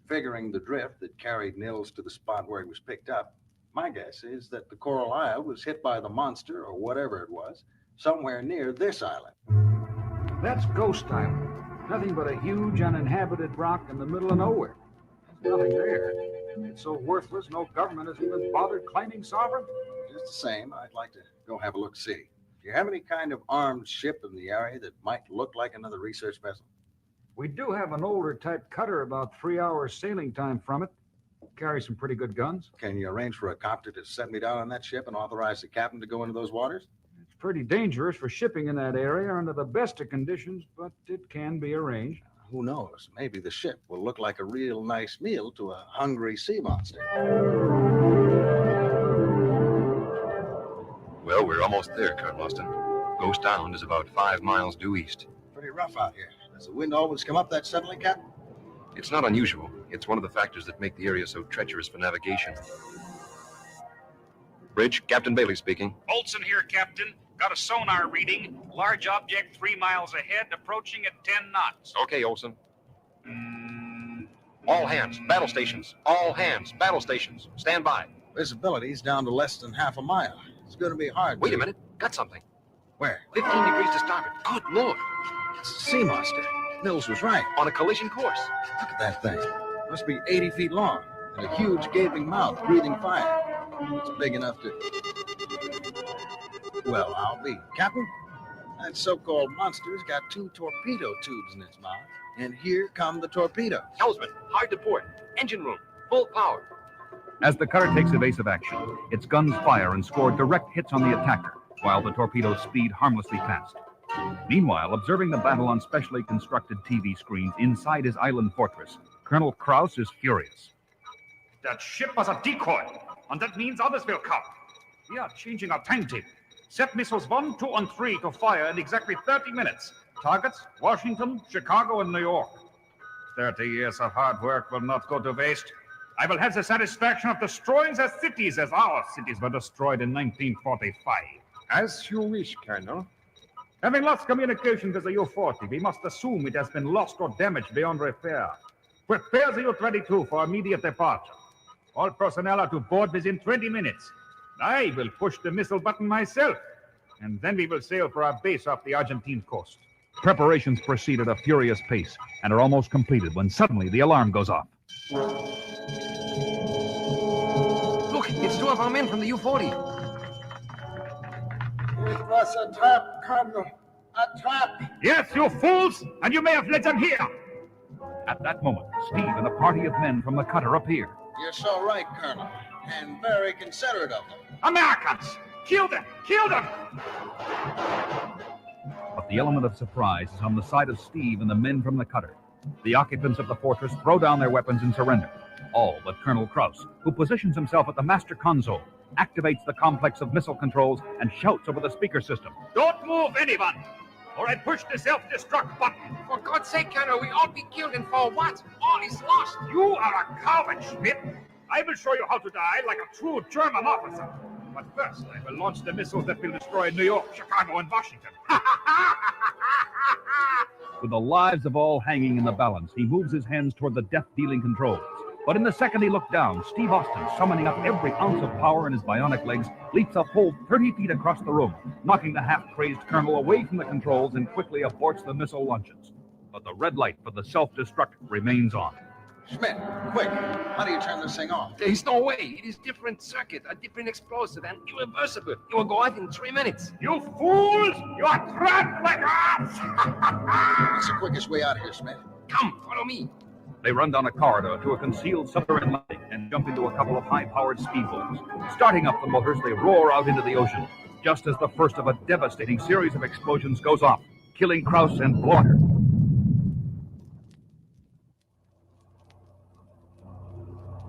figuring the drift that carried Nils to the spot where he was picked up. My guess is that the Coral Isle was hit by the monster, or whatever it was, somewhere near this island. That's Ghost Island. Nothing but a huge uninhabited rock in the middle of nowhere. There's nothing there. It's so worthless, no government has even bothered claiming sovereignty. Just the same, I'd like to go have a look-see. Do you have any kind of armed ship in the area that might look like another research vessel? We do have an older type cutter about 3 hours sailing time from it. Carries some pretty good guns. Can you arrange for a copter to set me down on that ship and authorize the captain to go into those waters? It's pretty dangerous for shipping in that area under the best of conditions, but it can be arranged. Who knows? Maybe the ship will look like a real nice meal to a hungry sea monster. Well, we're almost there, Colonel Austin. Ghost Island is about 5 miles due east. Pretty rough out here. Does the wind always come up that suddenly, Captain? It's not unusual. It's one of the factors that make the area so treacherous for navigation. Bridge, Captain Bailey speaking. Olson here, Captain. Got a sonar reading. Large object 3 miles ahead, approaching at 10 knots. Okay, Olson. All hands, battle stations. All hands, battle stations. Stand by. Visibility's down to less than half a mile. It's going to be hard. Wait a minute. Got something. Where? 15 degrees to starboard. Good Lord. It's a sea monster. Mills was right. On a collision course. Look at that thing. Must be 80 feet long. And a huge gaping mouth breathing fire. It's big enough to... Well, I'll be. Captain, that so-called monster's got 2 torpedo tubes in its mouth. And here come the torpedoes. Helmsman, hard to port. Engine room, full power. As the cutter takes evasive action, its guns fire and score direct hits on the attacker, while the torpedoes speed harmlessly past. Meanwhile, observing the battle on specially constructed TV screens inside his island fortress, Colonel Krauss is furious. That ship was a decoy, and that means others will come. We are changing our timetable. Set missiles 1, 2, and 3 to fire in exactly 30 minutes. Targets, Washington, Chicago, and New York. 30 years of hard work will not go to waste. I will have the satisfaction of destroying the cities as our cities were destroyed in 1945. As you wish, Colonel. Having lost communication with the U-40, we must assume it has been lost or damaged beyond repair. Prepare the U-22 for immediate departure. All personnel are to board within 20 minutes. I will push the missile button myself, and then we will sail for our base off the Argentine coast. Preparations proceed at a furious pace and are almost completed when suddenly the alarm goes off. Look, it's 2 of our men from the U-40. It was a trap, Colonel. A trap. Yes, you fools, and you may have let them hear. At that moment, Steve and a party of men from the cutter appear. You're so right, Colonel, and very considerate of them. Americans! Kill them! Kill them! But The element of surprise is on the side of Steve and the men from the cutter. The occupants of the fortress throw down their weapons and surrender. All but Colonel Krauss, who positions himself at the master console, activates the complex of missile controls and shouts over the speaker system. Don't move anyone, or I push the self-destruct button. For God's sake, Colonel, we all be killed, and for what? All is lost. You are a coward, Schmidt. I will show you how to die like a true German officer. But first, I will launch the missiles that will destroy New York, Chicago, and Washington. With the lives of all hanging in the balance, he moves his hands toward the death-dealing controls. But in the second he looked down, Steve Austin, summoning up every ounce of power in his bionic legs, leaps a full 30 feet across the room, knocking the half-crazed colonel away from the controls and quickly aborts the missile launches. But the red light for the self-destruct remains on. Schmidt, quick, how do you turn this thing off? There is no way. It is different circuit, a different explosive, and irreversible. It will go out in 3 minutes. You fools! You are trapped like us! What's the quickest way out of here, Schmidt? Come, follow me. They run down a corridor to a concealed submarine landing and jump into a couple of high-powered speedboats. Starting up the motors, they roar out into the ocean, just as the first of a devastating series of explosions goes off, killing Krauss and Blaughter.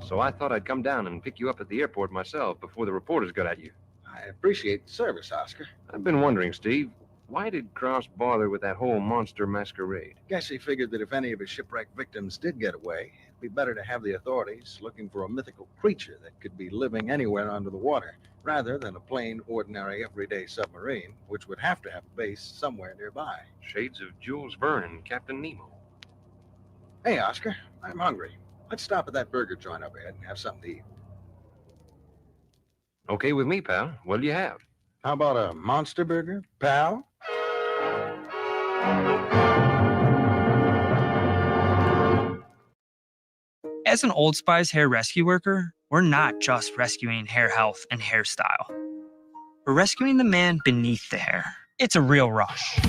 So I thought I'd come down and pick you up at the airport myself before the reporters got at you. I appreciate the service, Oscar. I've been wondering, Steve, why did Krauss bother with that whole monster masquerade? Guess he figured that if any of his shipwreck victims did get away, it'd be better to have the authorities looking for a mythical creature that could be living anywhere under the water, rather than a plain, ordinary, everyday submarine, which would have to have a base somewhere nearby. Shades of Jules Verne and Captain Nemo. Hey, Oscar, I'm hungry. Let's stop at that burger joint up ahead and have something to eat. Okay with me, pal. What'll you have? How about a monster burger, pal? As an Old Spice hair rescue worker, we're not just rescuing hair health and hairstyle. We're rescuing the man beneath the hair. It's a real rush.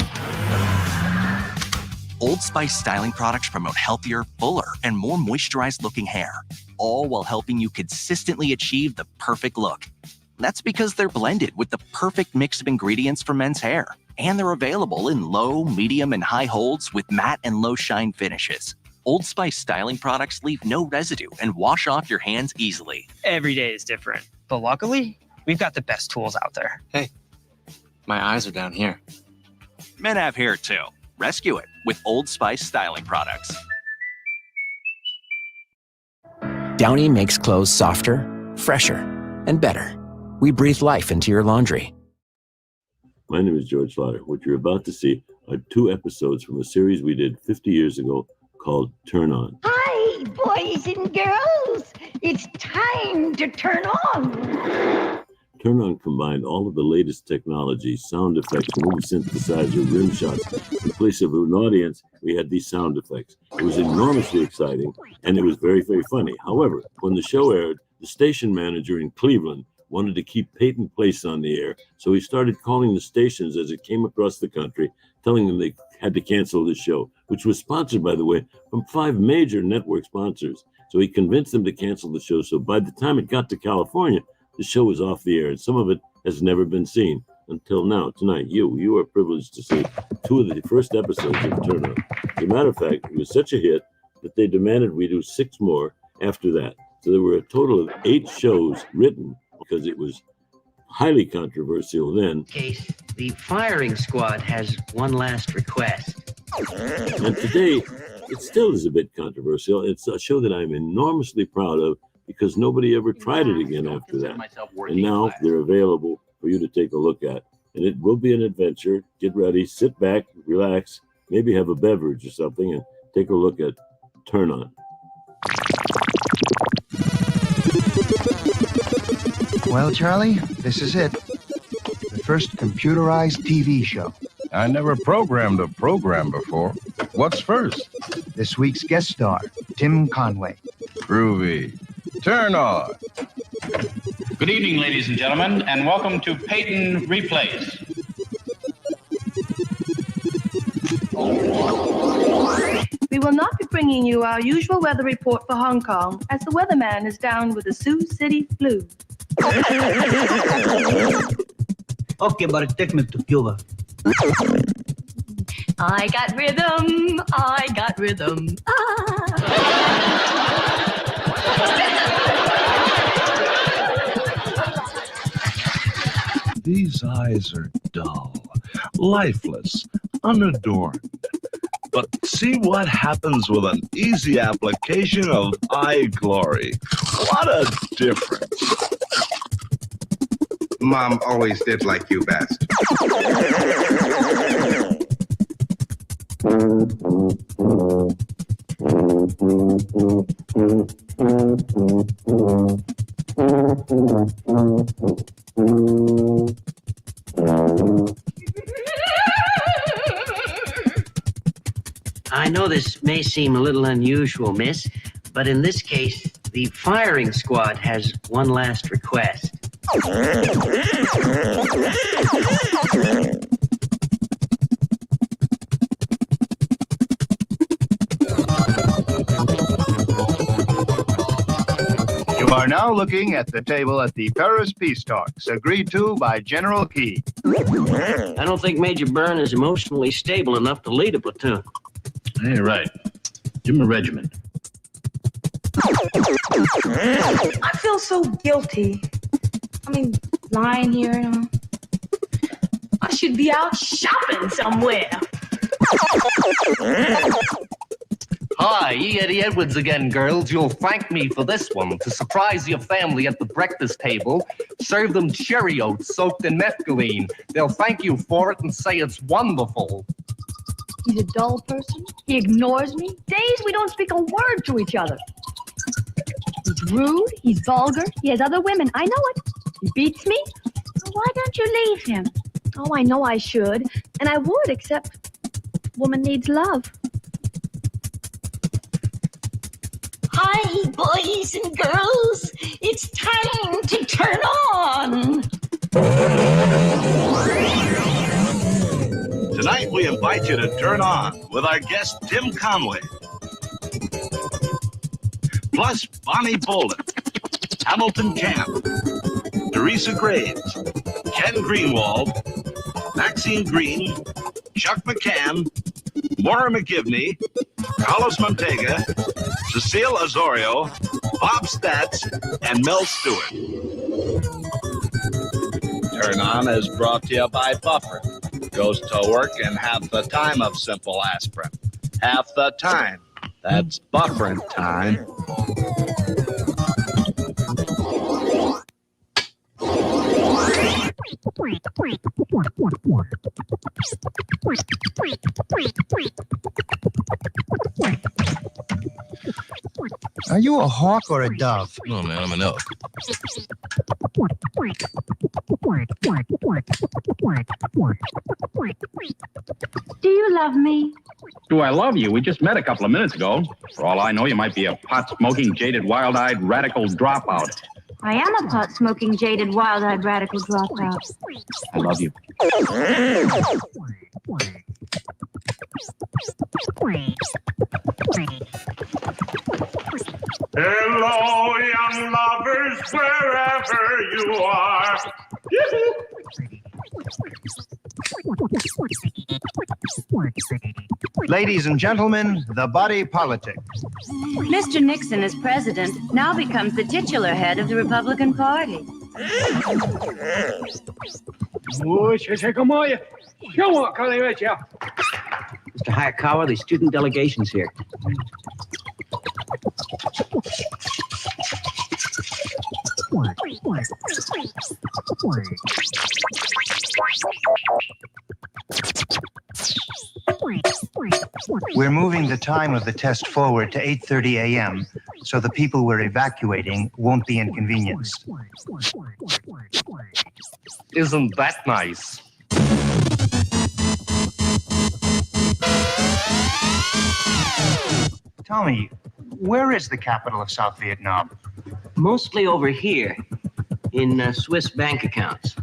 Old Spice styling products promote healthier, fuller, and more moisturized-looking hair, all while helping you consistently achieve the perfect look. That's because they're blended with the perfect mix of ingredients for men's hair, and they're available in low, medium, and high holds with matte and low shine finishes. Old Spice styling products leave no residue and wash off your hands easily. Every day is different, but luckily, we've got the best tools out there. Hey, my eyes are down here. Men have hair too. Rescue it with Old Spice styling products. Downy makes clothes softer, fresher, and better. We breathe life into your laundry. My name is George Slaughter. What you're about to see are 2 episodes from a series we did 50 years ago called Turn On. Hi, boys and girls. It's time to turn on. Turn On combined all of the latest technology, sound effects, movie synthesizer, rim shots. In place of an audience, we had these sound effects. It was enormously exciting, and it was very, very funny. However, when the show aired, the station manager in Cleveland wanted to keep Peyton Place on the air, so he started calling the stations as it came across the country, telling them they had to cancel the show, which was sponsored, by the way, from 5 major network sponsors. So he convinced them to cancel the show, so by the time it got to California, the show was off the air, and some of it has never been seen until now. Tonight, you are privileged to see 2 of the first episodes of Turn On. As a matter of fact, it was such a hit that they demanded we do 6 more after that. So there were a total of 8 shows written because it was highly controversial then. Case, the firing squad has one last request. And today, it still is a bit controversial. It's a show that I'm enormously proud of because nobody ever tried it again after that. And now they're available for you to take a look at. And it will be an adventure. Get ready, sit back, relax, maybe have a beverage or something, and take a look at Turn On. Well, Charlie, this is it. The first computerized TV show. I never programmed a program before. What's first? This week's guest star, Tim Conway. Groovy. Turn On. Good evening, ladies and gentlemen, and welcome to Peyton Replays. We will not be bringing you our usual weather report for Hong Kong, as the weatherman is down with the Sioux City flu. Okay, but take me to Cuba. I got rhythm, I got rhythm. These eyes are dull, lifeless, unadorned. But see what happens with an easy application of eye glory. What a difference. Mom always did like you best. I know this may seem a little unusual, miss, but in this case, the firing squad has one last request. You are now looking at the table at the Paris Peace Talks, agreed to by General Key. I don't think Major Byrne is emotionally stable enough to lead a platoon. Hey, right. Give him a regiment. I feel so guilty. I mean, lying here, you know. I should be out shopping somewhere. Hi, Eddie Edwards again, girls. You'll thank me for this one. To surprise your family at the breakfast table, serve them Cheerios soaked in methylene. They'll thank you for it and say it's wonderful. He's a dull person. He ignores me. Days we don't speak a word to each other. He's rude. He's vulgar. He has other women. I know it. He beats me. Why don't you leave him? Oh, I know I should. And I would, except woman needs love. Hi, boys and girls. It's time to turn on. Tonight, we invite you to turn on with our guest, Tim Conway. Plus, Bonnie Bolden, Hamilton Camp, Teresa Graves, Ken Greenwald, Maxine Green, Chuck McCann, Maura McGivney, Carlos Montega, Cecile Azorio, Bob Statz, and Mel Stewart. Turn On is brought to you by Buffer. Goes to work in half the time of simple aspirin. Half the time. That's buffering time. Are you a hawk or a dove? No, man, I'm an elk. Do you love me? Do I love you? We just met a couple of minutes ago. For all I know, you might be a pot-smoking, jaded, wild-eyed, radical dropout. I am a pot-smoking, jaded, wild-eyed, radical dropout. I love you. Hello, young lovers, wherever you are. Ladies and gentlemen, the body politic. Mr. Nixon, as president, now becomes the titular head of the Republican Party. Mr. Hayakawa, the student delegation's here. We're moving the time of the test forward to 8:30 a.m. so the people we're evacuating won't be inconvenienced. Isn't that nice? Tell me, where is the capital of South Vietnam? Mostly over here, in Swiss bank accounts.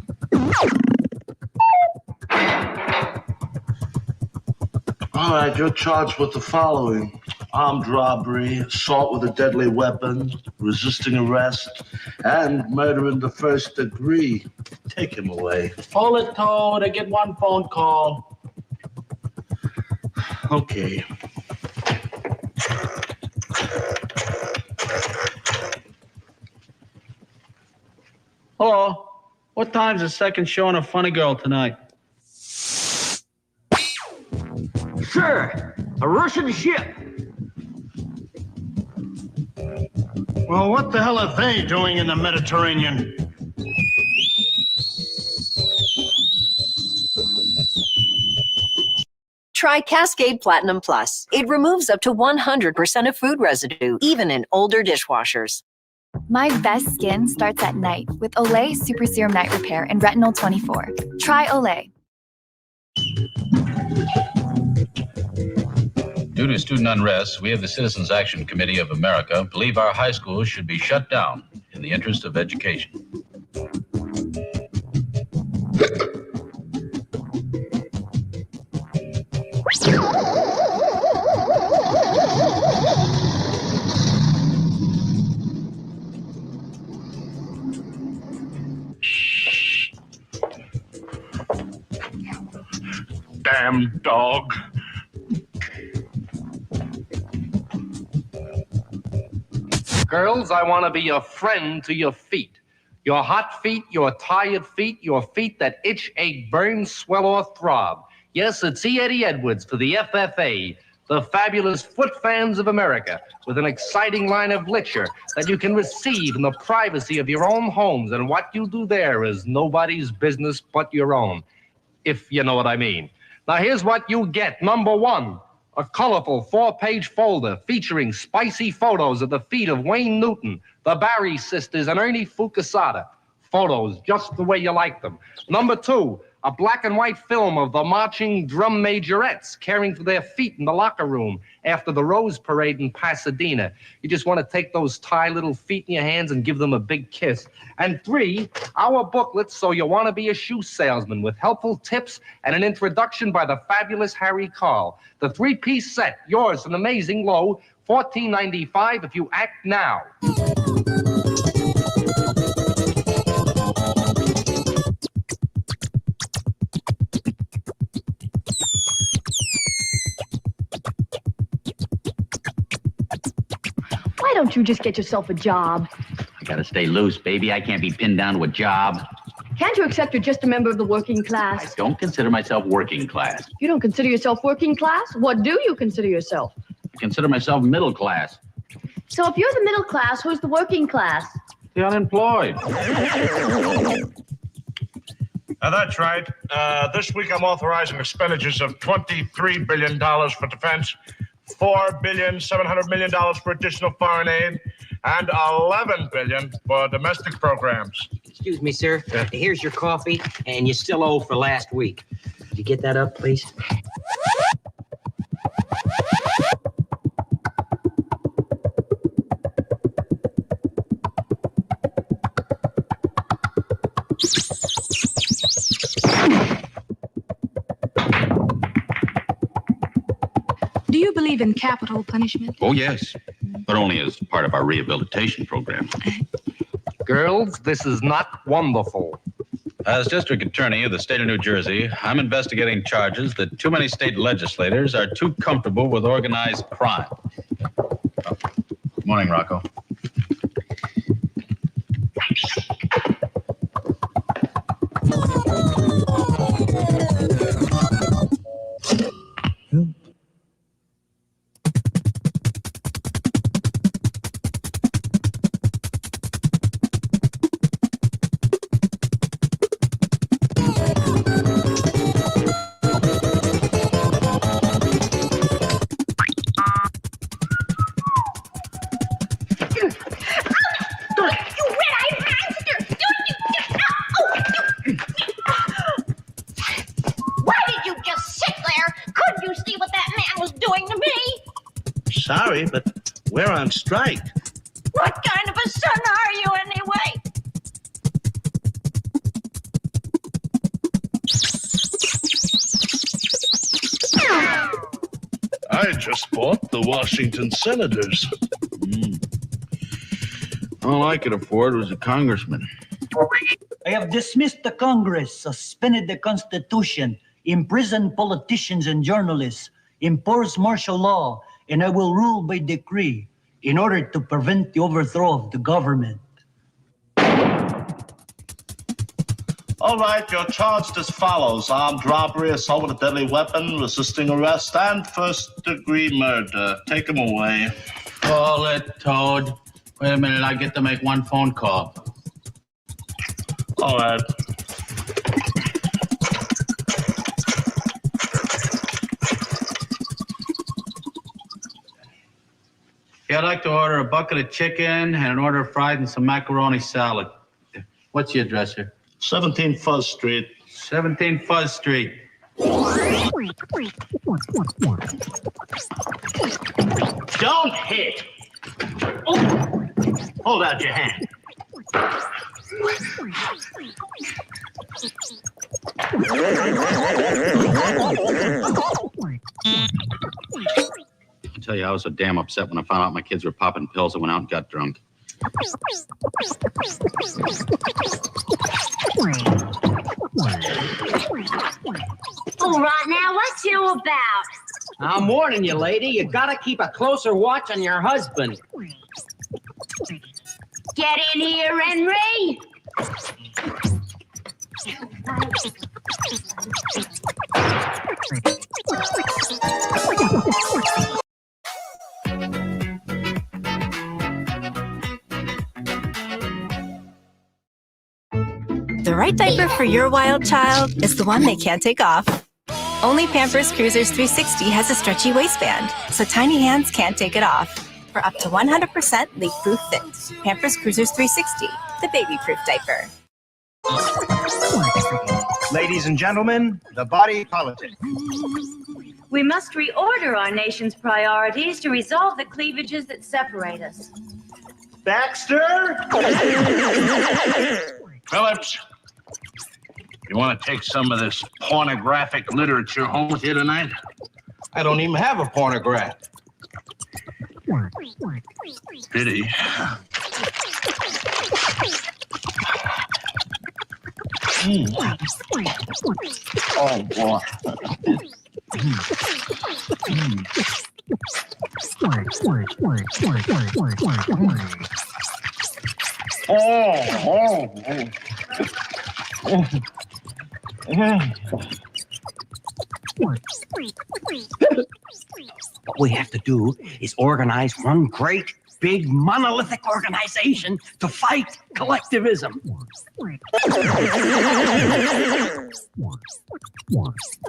All right, you're charged with the following: armed robbery, assault with a deadly weapon, resisting arrest, and murder in the first degree. Take him away. Hold it, Toad. I get one phone call. Okay. Hello. What time's the second showing of Funny Girl tonight? Sir, a Russian ship. Well, what the hell are they doing in the Mediterranean? Try Cascade Platinum Plus. It removes up to 100% of food residue, even in older dishwashers. My best skin starts at night with Olay Super Serum Night Repair and Retinol 24. Try Olay. Due to student unrest, we of the Citizens Action Committee of America believe our high schools should be shut down in the interest of education. Damn dog. Girls, I want to be a friend to your feet. Your hot feet, your tired feet, your feet that itch, ache, burn, swell, or throb. Yes, it's E. Eddie Edwards for the FFA, the fabulous foot fans of America, with an exciting line of literature that you can receive in the privacy of your own homes, and what you do there is nobody's business but your own, if you know what I mean. Now, here's what you get. Number one, a colorful 4-page folder featuring spicy photos of the feet of Wayne Newton, the Barry sisters, and Ernie Fucasada. Photos just the way you like them. Number two, a black and white film of the marching drum majorettes caring for their feet in the locker room after the Rose Parade in Pasadena. You just want to take those tired little feet in your hands and give them a big kiss. And three, our booklet, So You Want to Be a Shoe Salesman, with helpful tips and an introduction by the fabulous Harry Carl. The 3-piece set, yours an amazing low, $14.95 if you act now. Why don't you just get yourself a job? I gotta stay loose, baby. I can't be pinned down to a job. Can't you accept you're just a member of the working I class? don't consider myself working class. You don't consider yourself working class? What do you consider yourself? I consider myself middle class. So if you're the middle class, who's the working class? The unemployed. That's right. This week I'm authorizing expenditures of $23 billion for defense, $4.7 billion for additional foreign aid, and $11 billion for domestic programs. Excuse me, sir. Here's your coffee, and you still owe for last week. Could you get that up, please? Do you believe in capital punishment? Oh, yes, but only as part of our rehabilitation program. Girls, this is not wonderful. As district attorney of the state of New Jersey, I'm investigating charges that too many state legislators are too comfortable with organized crime. Good morning, Rocco. Why did you just sit there? Couldn't you see what that man was doing to me? Sorry, but we're on strike. What kind of a son are you anyway? I just bought the Washington Senators. All I could afford was a congressman. I have dismissed the Congress, suspended the Constitution, imprisoned politicians and journalists, enforce martial law, and I will rule by decree in order to prevent the overthrow of the government. All right, you're charged as follows: armed robbery, assault with a deadly weapon, resisting arrest, and first-degree murder. Take him away. Call it, Toad. Wait a minute, I get to make one phone call. All right. Yeah, I'd like to order a bucket of chicken and an order of fries and some macaroni salad. What's your address here? 17 Fuzz Street. 17 Fuzz Street. Don't hit. Oh. Hold out your hand. I tell you, I was so damn upset when I found out my kids were popping pills and went out and got drunk. All right, now, what's you about? I'm warning you, lady. You gotta keep a closer watch on your husband. Get in here, Henry. The right diaper for your wild child is the one they can't take off. Only Pampers Cruisers 360 has a stretchy waistband, so tiny hands can't take it off. For up to 100% leak-proof fit. Pampers Cruisers 360, the baby-proof diaper. Ladies and gentlemen, the body politic. We must reorder our nation's priorities to resolve the cleavages that separate us. Baxter? Phillips, you want to take some of this pornographic literature home with you tonight? I don't even have a pornograph. Pity. Oh, boy. What we have to do is organize one great, big, monolithic organization to fight collectivism.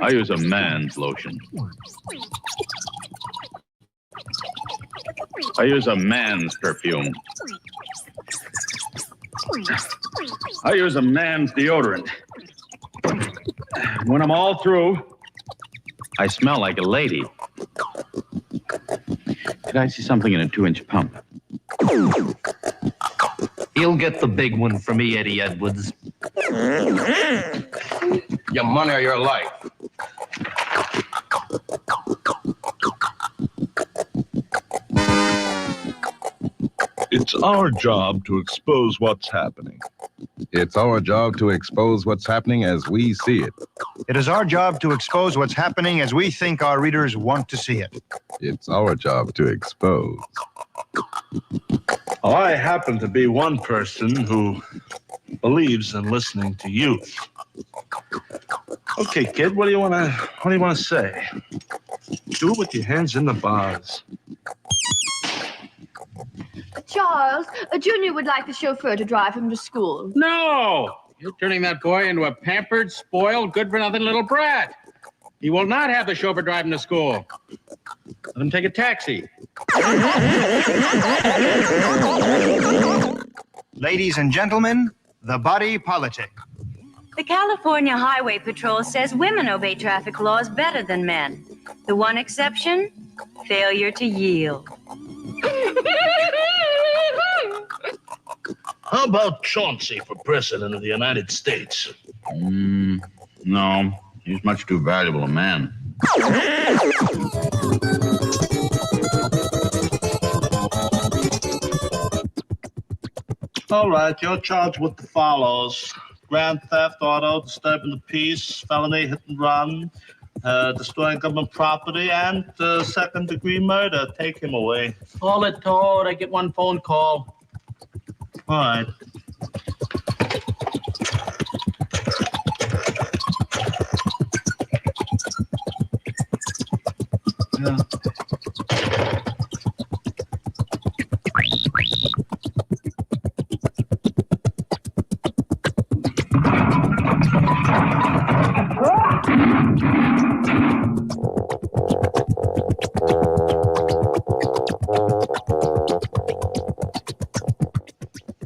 I use a man's lotion. I use a man's perfume. I use a man's deodorant. When I'm all through, I smell like a lady. Did I see something in a 2-inch pump? He'll get the big one from me, Eddie Edwards. Your money or your life. It's our job to expose what's happening. It's our job to expose what's happening as we see it. It is our job to expose what's happening as we think our readers want to see it. It's our job to expose. Oh, I happen to be one person who believes in listening to youth. Okay, kid, what do you want to say? Do it with your hands in the bars. Charles, Junior would like the chauffeur to drive him to school. No! You're turning that boy into a pampered, spoiled, good-for-nothing little brat. He will not have the chauffeur drive him to school. Let him take a taxi. Ladies and gentlemen, the body politic. The California Highway Patrol says women obey traffic laws better than men. The one exception, failure to yield. How about Chauncey for president of the United States? No, he's much too valuable a man. All right, you're charged with the follows: grand theft auto, disturbing the peace, felony hit and run, destroying government property, and second-degree murder. Take him away. Call it Toad. I get one phone call. All right. Yeah.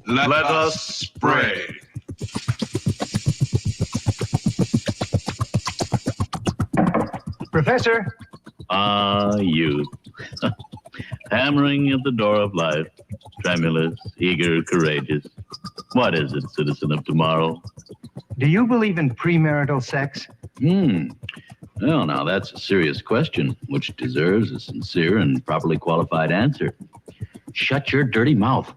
Let us spray. Professor, Youth. Hammering at the door of life. Tremulous, eager, courageous. What is it, citizen of tomorrow? do you believe in premarital sex? Well, now that's a serious question, which deserves a sincere and properly qualified answer. Shut your dirty mouth.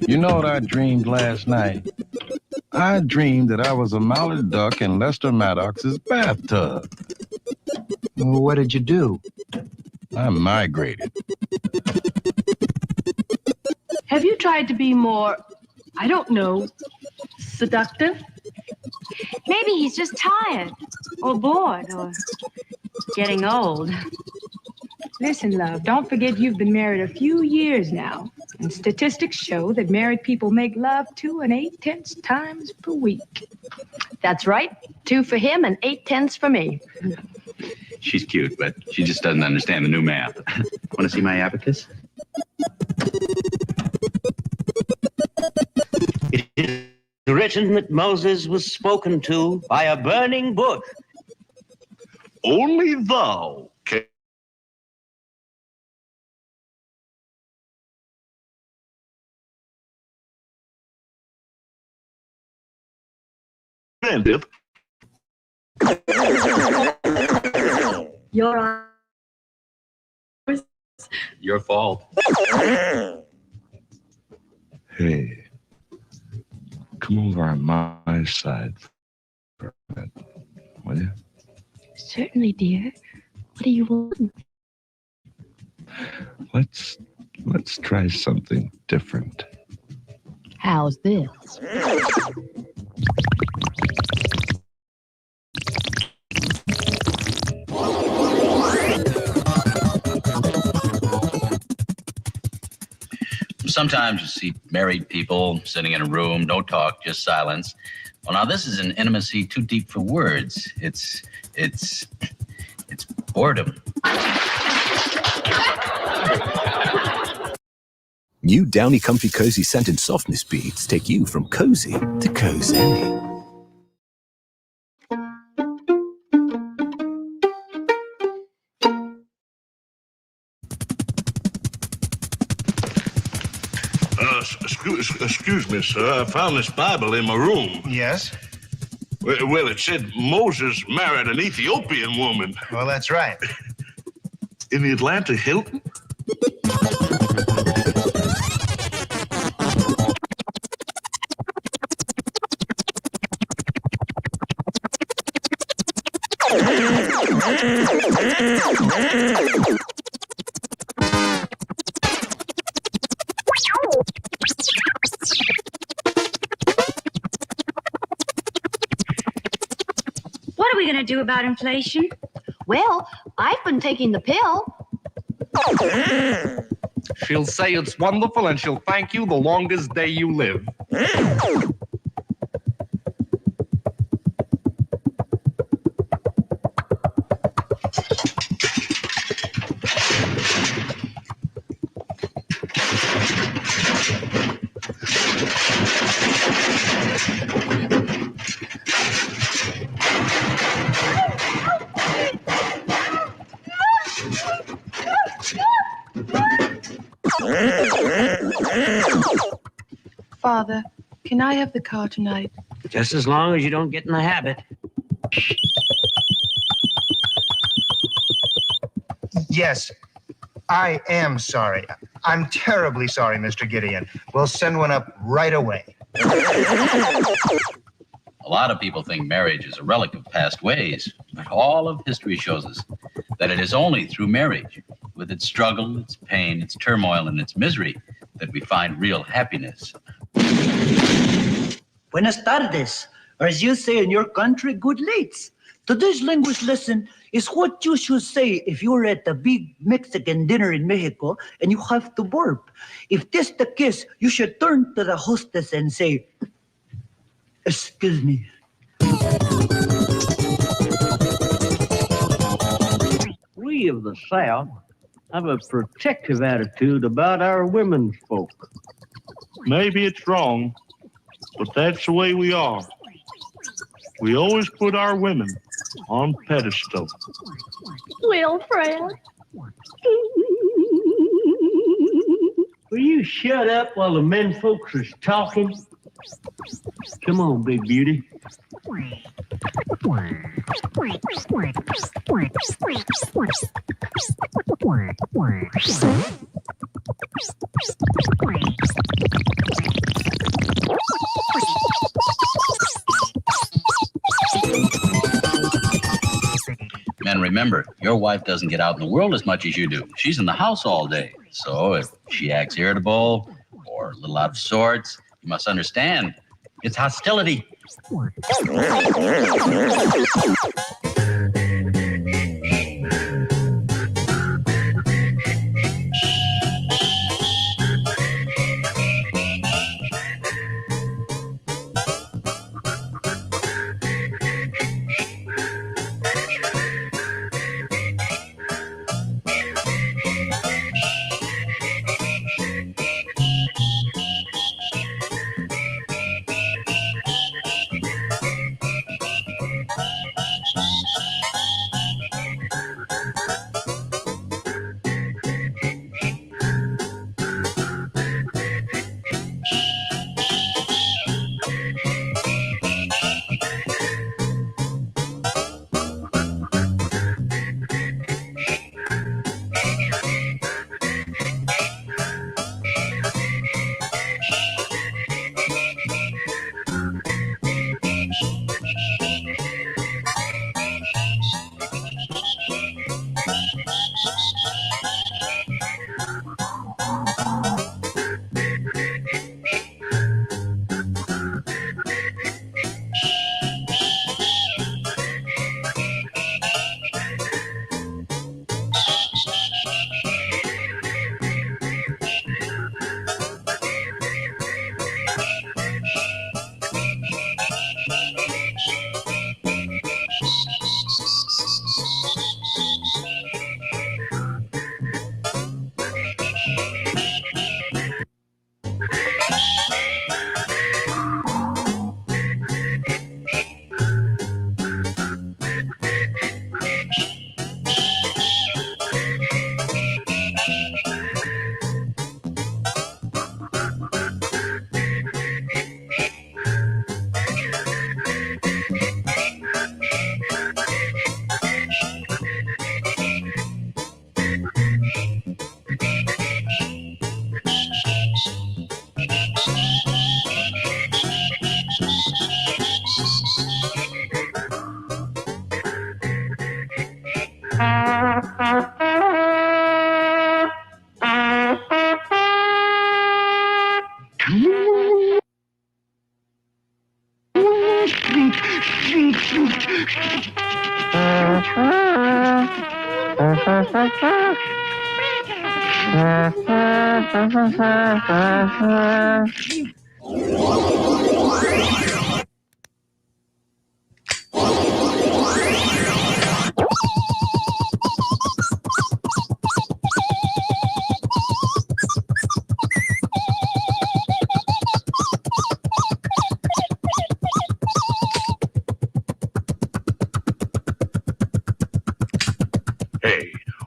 You know what I dreamed last night? I dreamed that I was a mallard duck in Lester Maddox's bathtub. Well, what did you do? I migrated. Have you tried to be more, I don't know, seductive? Maybe he's just tired, or bored, or getting old. Listen, love, don't forget you've been married a few years now. And statistics show that married people make love 2 8/10 times per week. That's right. 2 for him and 8/10 for me. She's cute, but she just doesn't understand the new math. Want to see my abacus? It is written that Moses was spoken to by a burning bush. Only thou can. Your fault. Hey, come over on my side for a minute, will you? Certainly, dear. What do you want? Let's try something different. How's this? Sometimes you see married people sitting in a room, no talk, just silence. Well, now this is an intimacy too deep for words. It's boredom. New Downy Comfy Cozy Scented Softness Beads take you from cozy to cozy. Excuse me, sir. I found this Bible in my room. Yes? Well, it said Moses married an Ethiopian woman. Well, that's right. In the Atlanta Hilton? What are we going to do about inflation? Well, I've been taking the pill. She'll say it's wonderful and she'll thank you the longest day you live. Father, can I have the car tonight? Just as long as you don't get in the habit. Yes, I am sorry. I'm terribly sorry, Mr. Gideon. We'll send one up right away. A lot of people think marriage is a relic of past ways, but all of history shows us that it is only through marriage, with its struggle, its pain, its turmoil, and its misery, that we find real happiness. Buenas tardes, or as you say in your country, good lates. Today's language lesson is what you should say if you're at a big Mexican dinner in Mexico and you have to burp. If this the case, you should turn to the hostess and say, "Excuse me." We of the South have a protective attitude about our women folk. Maybe it's wrong, but that's the way we are. We always put our women on pedestal. Little friend. Will you shut up while the men folks is talking? Come on, big beauty. Men, remember, your wife doesn't get out in the world as much as you do. She's in the house all day. So if she acts irritable or a little out of sorts, you must understand, it's hostility.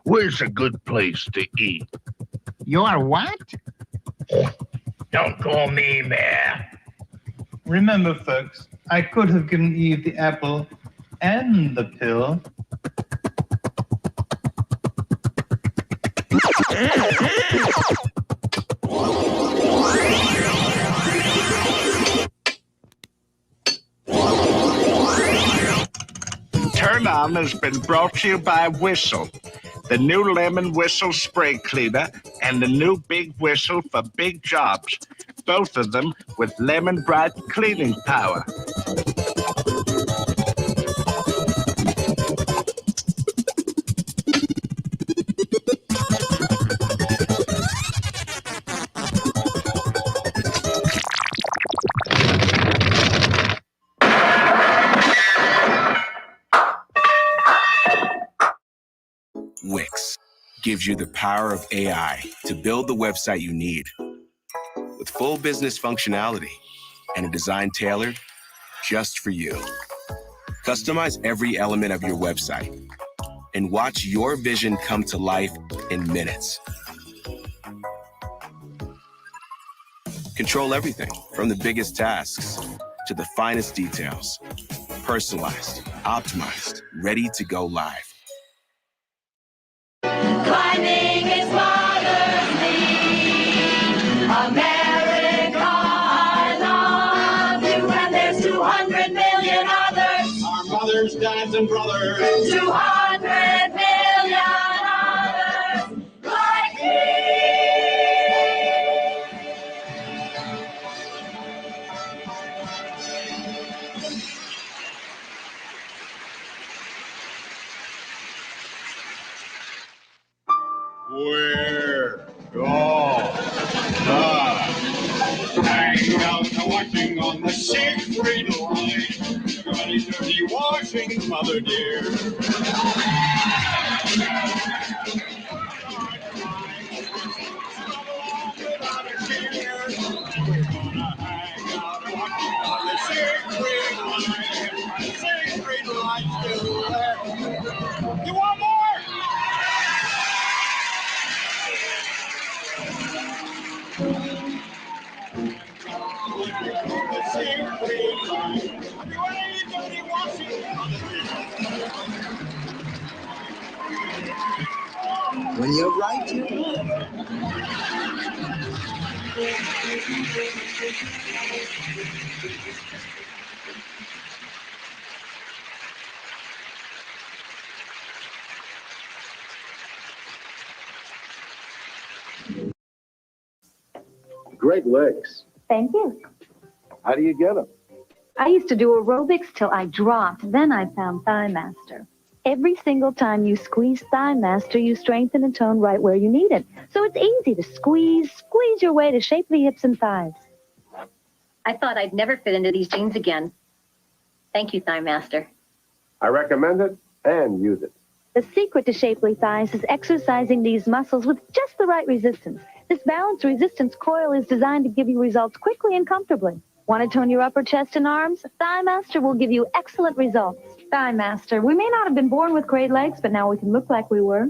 Where's a good place to eat? You're what? Don't call me Mayor. Remember, folks, I could have given Eve the apple and the pill. Turn On has been brought to you by Whistle, the new lemon whistle spray cleaner and the new big whistle for big jobs, both of them with lemon bright cleaning power. Wix gives you the power of AI to build the website you need. With full business functionality and a design tailored just for you. Customize every element of your website and watch your vision come to life in minutes. Control everything from the biggest tasks to the finest details. Personalized, optimized, ready to go live. Climbing is mother's need. America, I love you. And there's 200 million others. Our mothers, dads, and brothers. 200 million others like me. We're gone. Hang out watching on the Siegfried line. Everybody's dirty washing, mother dear. You want more? When you're right, you're Great legs. Thank you. How do you get them? I used to do aerobics till I dropped. Then I found Thigh Master. Every single time you squeeze Thigh Master, you strengthen and tone right where you need it. So it's easy to squeeze your way to shapely hips and thighs. I thought I'd never fit into these jeans again. Thank you, Thigh Master. I recommend it and use it. The secret to shapely thighs is exercising these muscles with just the right resistance. This balanced resistance coil is designed to give you results quickly and comfortably. Want to tone your upper chest and arms? Thigh Master will give you excellent results. Thigh Master. We may not have been born with great legs, but now we can look like we were.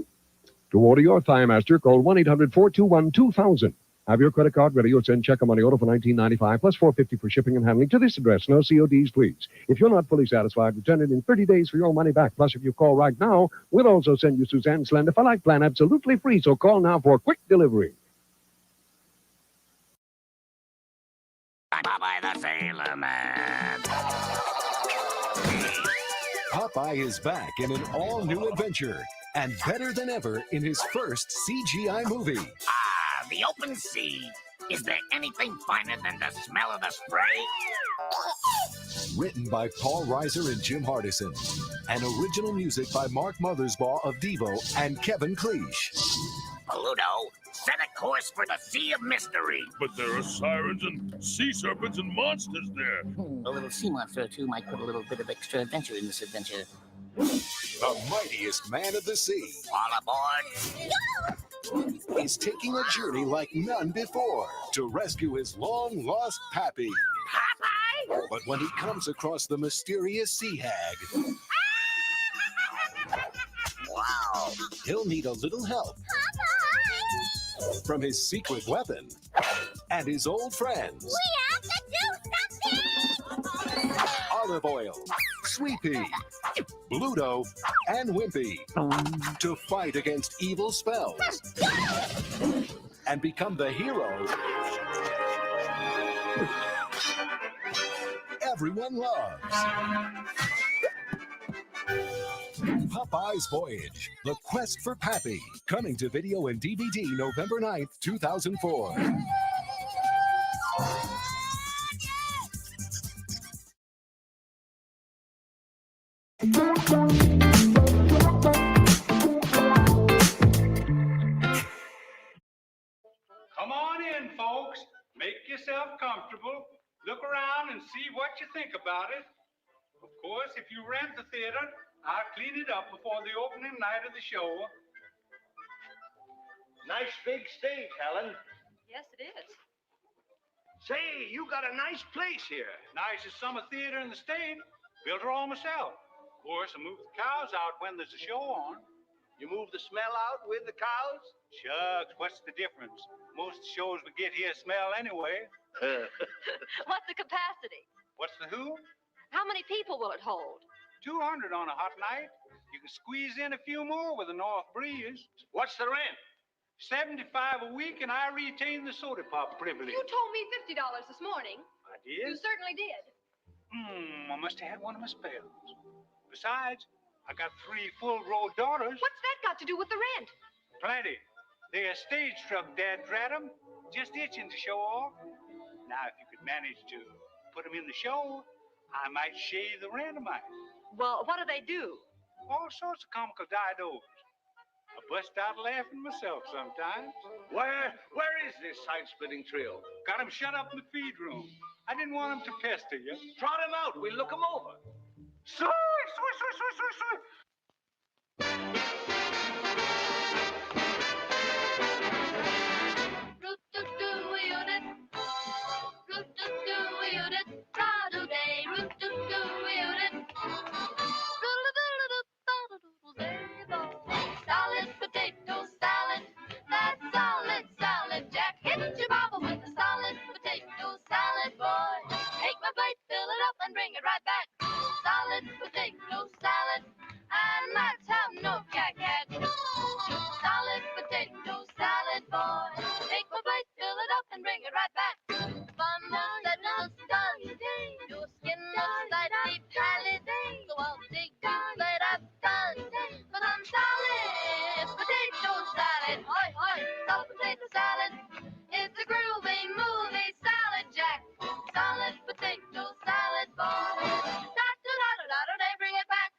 To order your Thigh Master, call 1-800-421-2000. Have your credit card ready or send check or money order for $19.95 plus $4.50 for shipping and handling to this address. No CODs, please. If you're not fully satisfied, return it in 30 days for your money back. Plus, if you call right now, we'll also send you Suzanne's Slender for Life plan absolutely free. So call now for quick delivery. Popeye the Sailor Man. Popeye is back in an all-new adventure, and better than ever in his first CGI movie. Ah, the open sea. Is there anything finer than the smell of the spray? Written by Paul Reiser and Jim Hardison, and original music by Mark Mothersbaugh of Devo and Kevin Cleach. Pluto, set a course for the Sea of Mystery. But there are sirens and sea serpents and monsters there. A little sea monster or two might put a little bit of extra adventure in this adventure. The mightiest man of the sea. All aboard. He's taking a journey like none before to rescue his long-lost Pappy. Popeye! But when he comes across the mysterious sea hag, Wow! he'll need a little help from his secret weapon. and his old friends. We have to do something! Olive Oil, Sweet Pea, Bluto, and Wimpy to fight against evil spells and become the heroes everyone loves. Popeye's Voyage, The Quest for Pappy, coming to video and DVD November 9th, 2004. Come on in, folks. Make yourself comfortable. Look around and see what you think about it. Of course, if you rent the theater, I'll clean it up before the opening night of the show. Nice big stage, Helen. Yes, it is. Say, you got a nice place here. Nicest summer theater in the state. Built her all myself. Of course, I move the cows out when there's a show on. You move the smell out with the cows? Shucks, what's the difference? Most shows we get here smell anyway. What's the capacity? What's the who? How many people will it hold? 200 on a hot night. You can squeeze in a few more with a north breeze. What's the rent? $75 a week, and I retain the soda pop privilege. You told me $50 this morning. I did? You certainly did. I must have had one of my spells. Besides, I got 3 full-grown daughters. What's that got to do with the rent? Plenty. They're stage-struck, Dad, drat 'em. Just itching to show off. Now, if you could manage to put them in the show, I might shave the rent a mite. Well, what do they do? All sorts of comical didos. I bust out laughing myself sometimes. Where is this side-splitting trio? Got 'em shut up in the feed room. I didn't want 'em to pester you. Trot 'em out. We'll look 'em over. Soy, soy, soy, soy, soy, soy. Solid potato salad, that's solid salad. Jack, hit your baba with a solid potato salad, boy. Take my plate, fill it up, and bring it right back. Solid potato salad, and let's have no cat. Solid potato salad, boy. Take my plate, fill it up, and bring it right back. Fun that was done, your skin looks slightly pallid, so I'll take you that I've done. But I'm solid potato salad, hoi hoi, solid potato salad. It's a groovy movie salad, Jack. Solid potato salad, boy. Da-da-da-da-da-da, bring it back.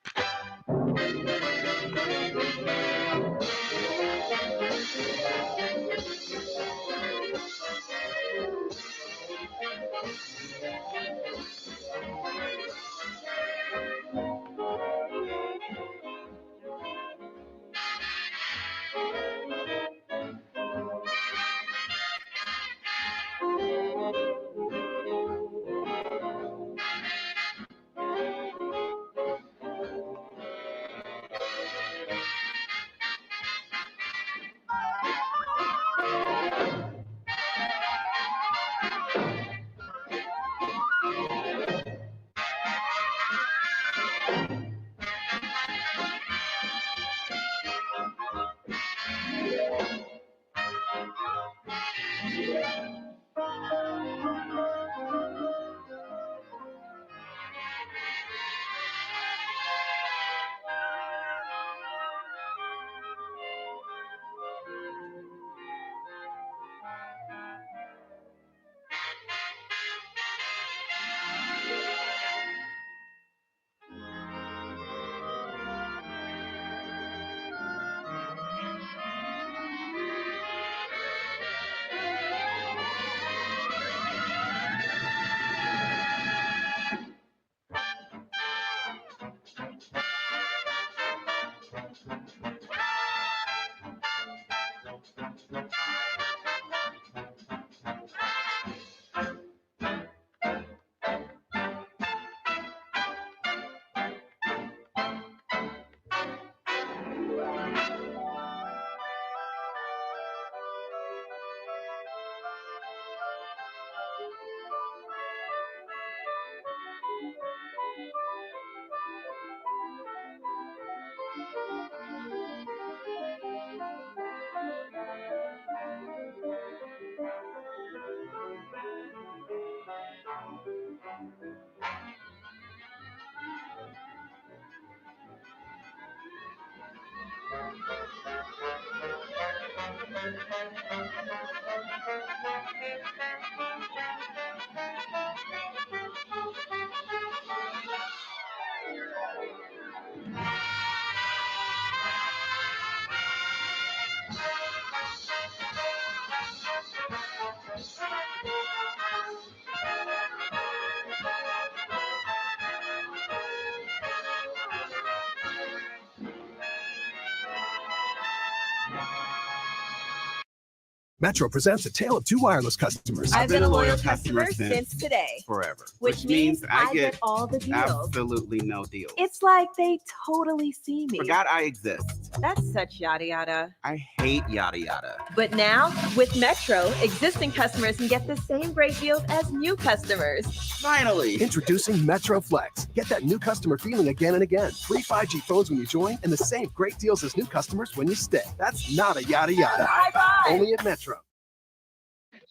Metro presents A Tale of Two Wireless Customers. I've been a loyal customer since today. Forever. Which means I get all the deals. Absolutely no deals. It's like they totally see me. Forgot I exist. That's such yada yada. I hate yada yada. But now, with Metro, existing customers can get the same great deals as new customers. Finally! Introducing Metro Flex. Get that new customer feeling again and again. Free 5G phones when you join and the same great deals as new customers when you stay. That's not a yada yada. Bye-bye. Only at Metro.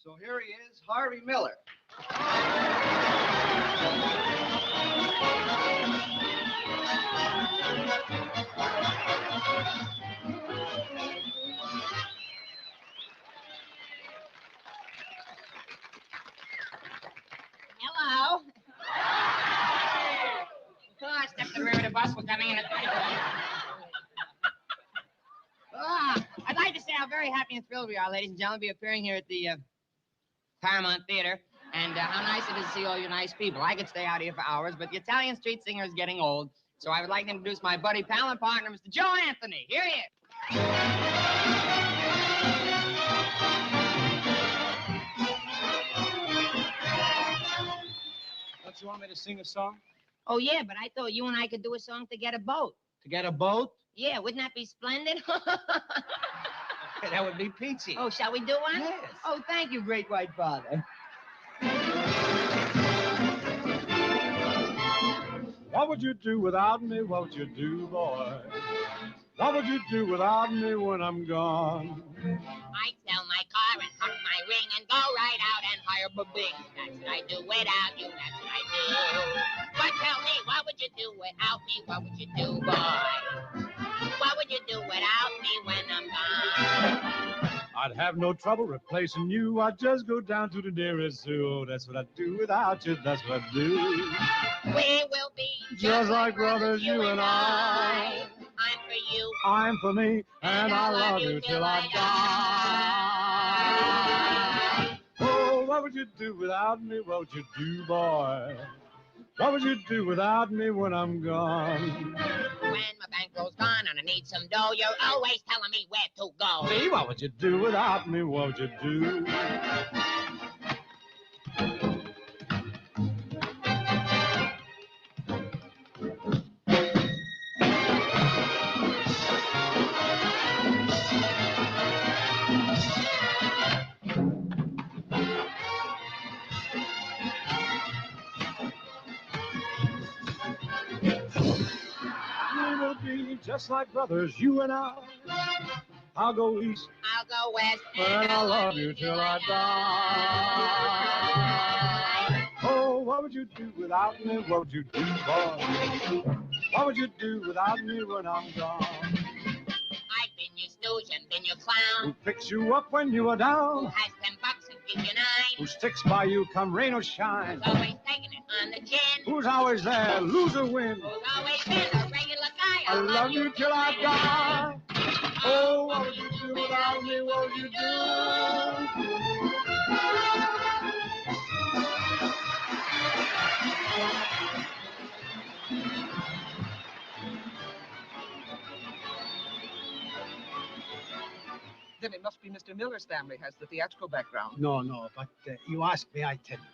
So here he is, Harvey Miller. Hello. Oh, step to the rear of the bus. We're coming in at 30. I'd like to say how very happy and thrilled we are, ladies and gentlemen, to be appearing here at the Paramount Theater, and how nice it is to see all you nice people. I could stay out here for hours, but the Italian street singer is getting old, so I would like to introduce my buddy, pal, and partner, Mr. Joe Anthony. Here he is. Don't you want me to sing a song? Oh, yeah, but I thought you and I could do a song to get a boat. To get a boat? Yeah, wouldn't that be splendid? That would be peachy. Oh, shall we do one? Yes. Oh, thank you, great white father. What would you do without me? What would you do, boy? What would you do without me when I'm gone? I'd sell my car and huck my ring and go right out and hire a bing. That's what I do without you. That's what I do. But tell me, what would you do without me? What would you do, boy? What would you do without me when I'm gone? I'd have no trouble replacing you. I'd just go down to the nearest zoo. That's what I'd do without you. That's what I'd do. We will be Just like brothers, you and I. I'm for you. I'm for me, and I'll love you till I die. Oh, what would you do without me? What would you do, boy? What would you do without me when I'm gone? When my bankroll's gone and I need some dough, you're always telling me where to go. See, what would you do without me? What would you do? We will be just like brothers, you and I. I'll go east, I'll go west, and I'll love you till I die. Oh, what would you do without me? What would you do, boy? What would you do without me when I'm gone? I've been your stooge and been your clown. Who picks you up when you are down? Who has $10 and gives you 9? Who sticks by you come rain or shine? Who's always taking it on the chin? Who's always there, lose or win? Who's always been a regular guy? I love you till I die. Oh, what would you do without me? What would you do? Then it must be Mr. Miller's family has the theatrical background. No, but you ask me, I tell you.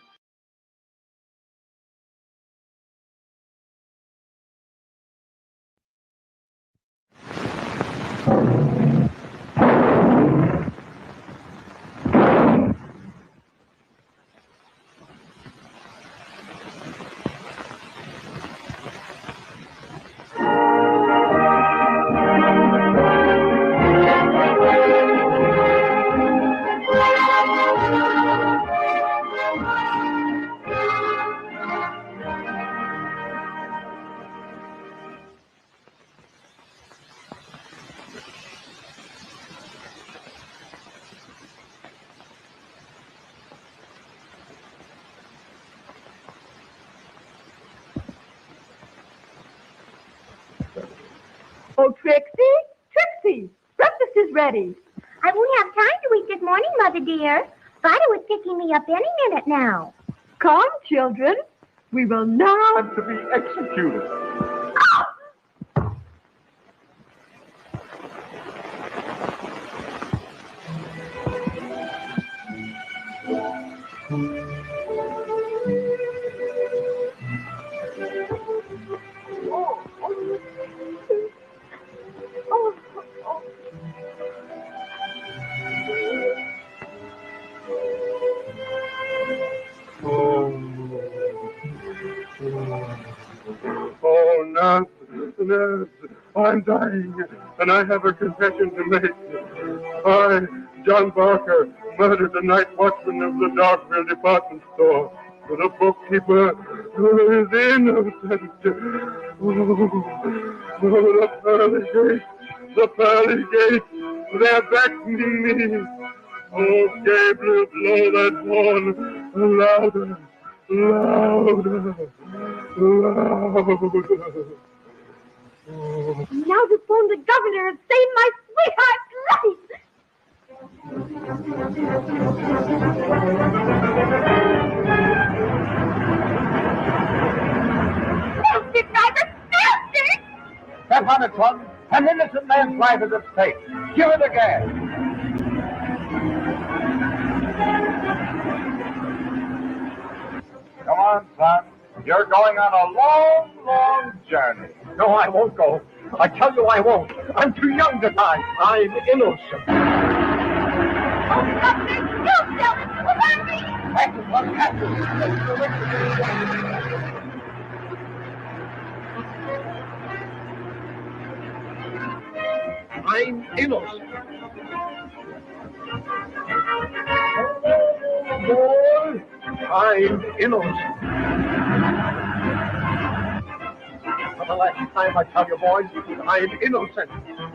Oh, Trixie, breakfast is ready. I won't have time to eat this morning, Mother dear. Father was picking me up any minute now. Come, children. We will now to be executed. Oh, nurse, I'm dying, and I have a confession to make. I, John Barker, murdered the night watchman of the Dogville department store. The bookkeeper who is innocent. Oh, the pearly gates, they're beckoning me. Oh, Gabriel, blow that horn louder, louder, louder. Now to phone the governor and save my sweetheart's life. Filthy driver, filthy! Step on it, son. An innocent man's life is at stake. Give it again. Come on, son. You're going on a long, long journey. No, I won't go. I tell you I won't. I'm too young to die. I'm innocent. Oh, governor, you tell it to me! Captain, what happened? I'm innocent. Boy, I'm innocent. For the last time I tell you, boys, I'm innocent.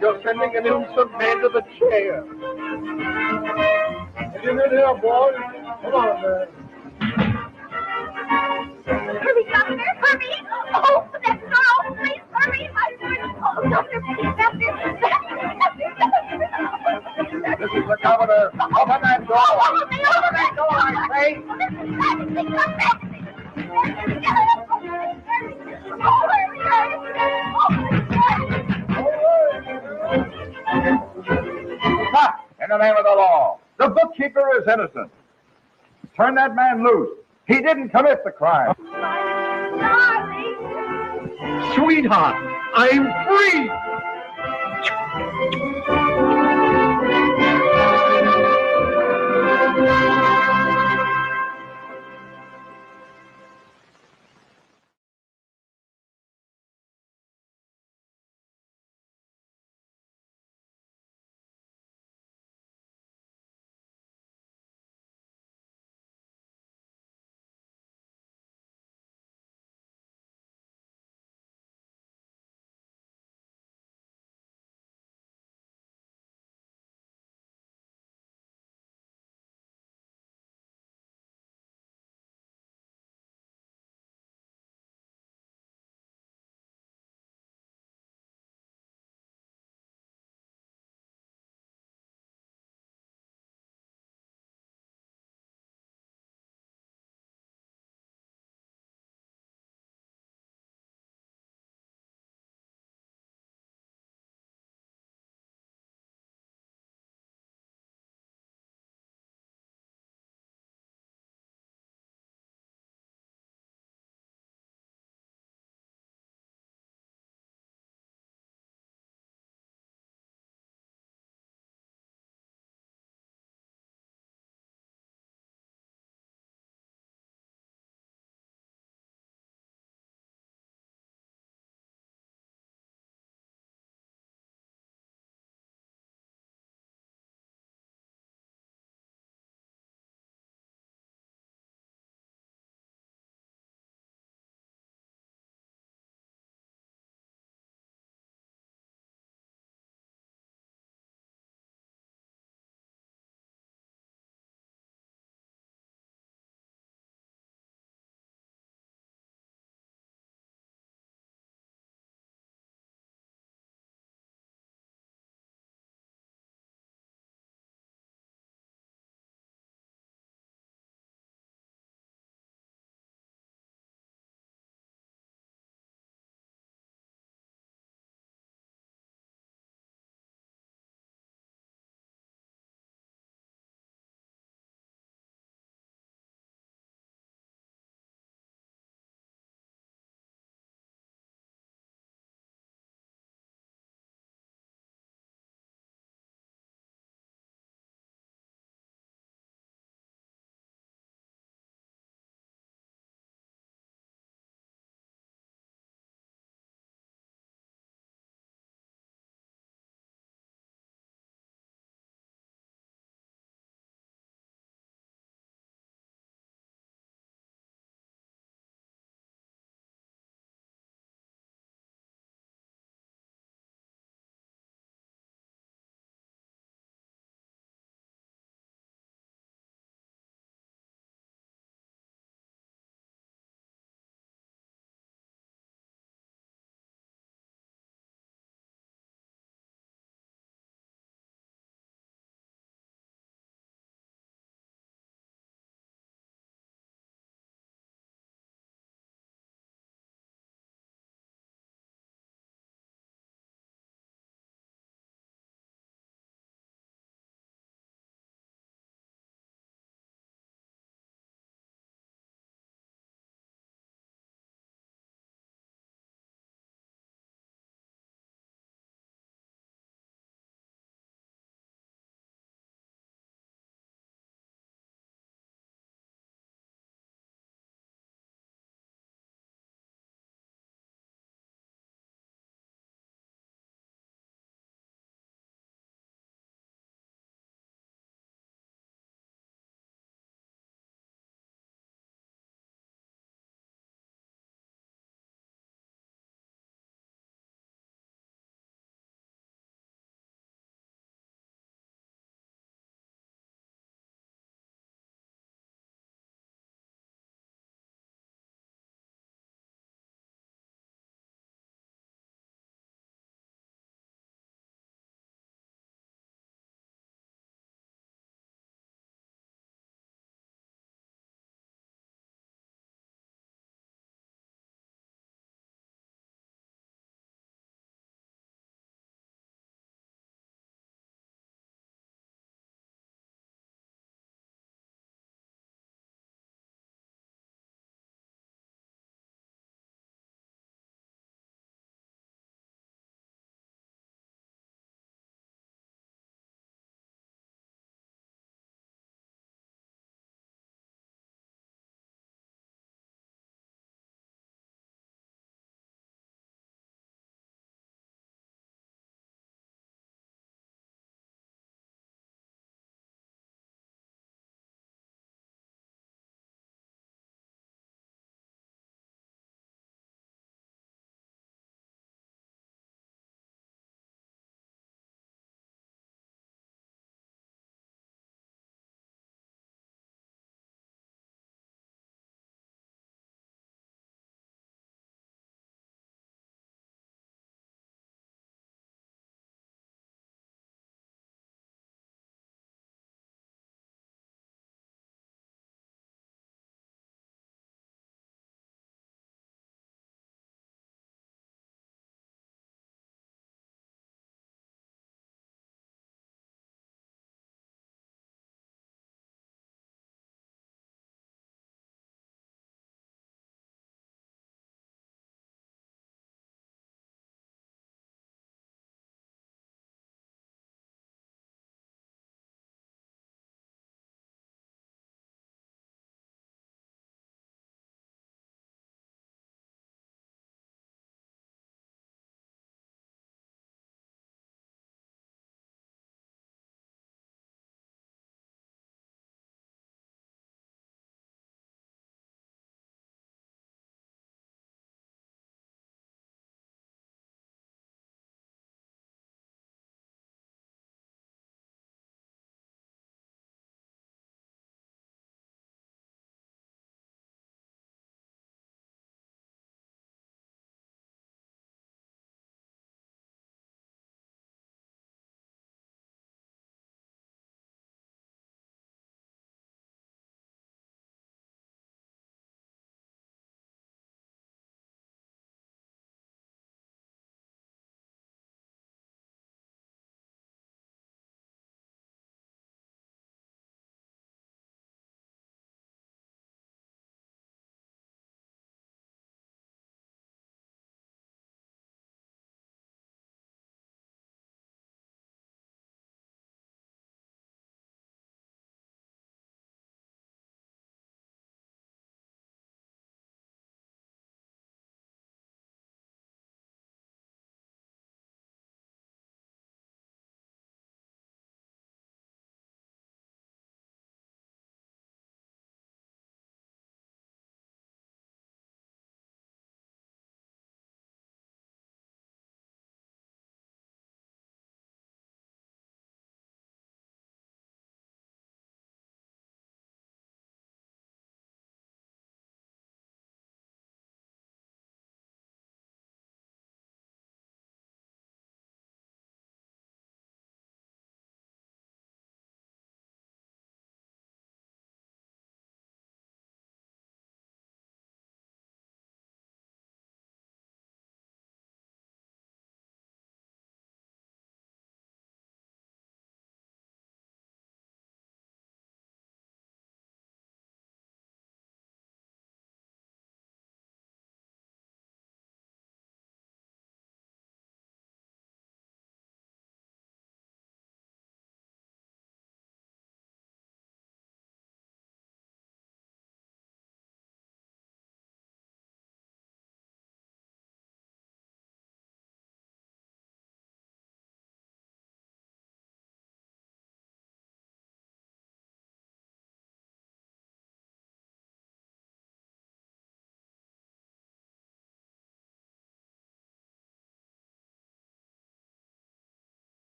You're sending an innocent man to the chair. Get in here, boys. Come on, man. Hurry, governor, hurry! Oh, that girl, please hurry, my word! Oh, governor, please, governor! This is the governor. Open that door. Open that door, I say. Stop! In the name of the law. The bookkeeper is innocent. Turn that man loose. He didn't commit the crime. Darling! Sweetheart, I'm free!